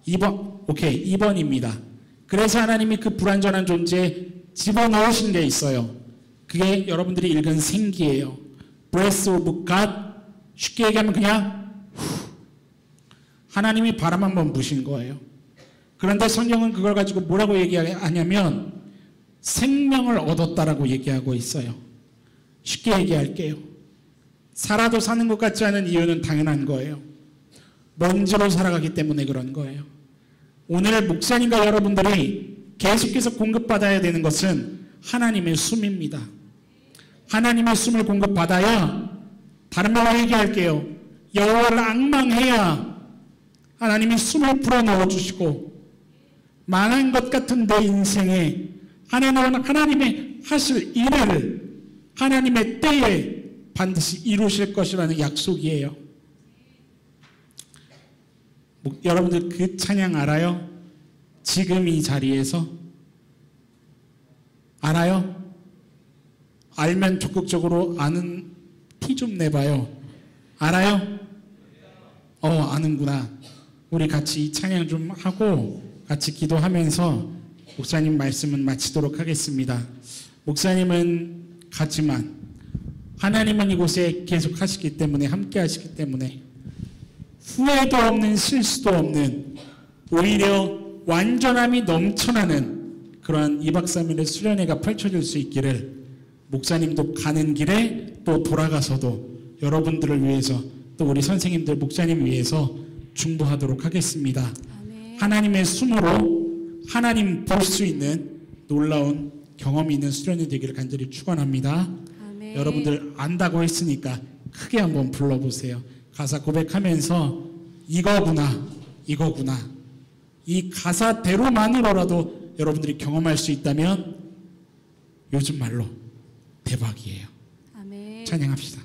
2번? 오케이, 2번입니다. 그래서 하나님이 그 불완전한 존재에 집어넣으신 게 있어요. 그게 여러분들이 읽은 생기예요. Breath of God. 쉽게 얘기하면 그냥 하나님이 바람 한번 부신 거예요. 그런데 성경은 그걸 가지고 뭐라고 얘기하냐면 생명을 얻었다라고 얘기하고 있어요. 쉽게 얘기할게요. 살아도 사는 것 같지 않은 이유는 당연한 거예요. 먼지로 살아가기 때문에 그런 거예요. 오늘 목사님과 여러분들이 계속해서 공급받아야 되는 것은 하나님의 숨입니다. 하나님의 숨을 공급받아야, 다른 말로 얘기할게요. 여호와를 앙망해야 하나님이 숨을 불어넣어 주시고 망한 것 같은 내 인생에 하나님의 하실 일을 하나님의 때에 반드시 이루실 것이라는 약속이에요. 여러분들 그 찬양 알아요? 지금 이 자리에서 알아요? 알면 적극적으로 아는 티 좀 내봐요. 알아요? 아는구나. 우리 같이 찬양 좀 하고 같이 기도하면서 목사님 말씀은 마치도록 하겠습니다. 목사님은 가지만 하나님은 이곳에 계속 하시기 때문에, 함께 하시기 때문에 후회도 없는, 실수도 없는, 오히려 완전함이 넘쳐나는 그러한 2박 3일의 수련회가 펼쳐질 수 있기를, 목사님도 가는 길에 또 돌아가서도 여러분들을 위해서, 또 우리 선생님들, 목사님 위해서 중보하도록 하겠습니다. 아멘. 하나님의 숨으로 하나님 볼 수 있는 놀라운 경험이 있는 수련회 되기를 간절히 축원합니다. 아멘. 여러분들 안다고 했으니까 크게 한번 불러보세요. 가사 고백하면서 이거구나, 이거구나. 이 가사대로만으로라도 여러분들이 경험할 수 있다면 요즘 말로 대박이에요. 아멘. 찬양합시다.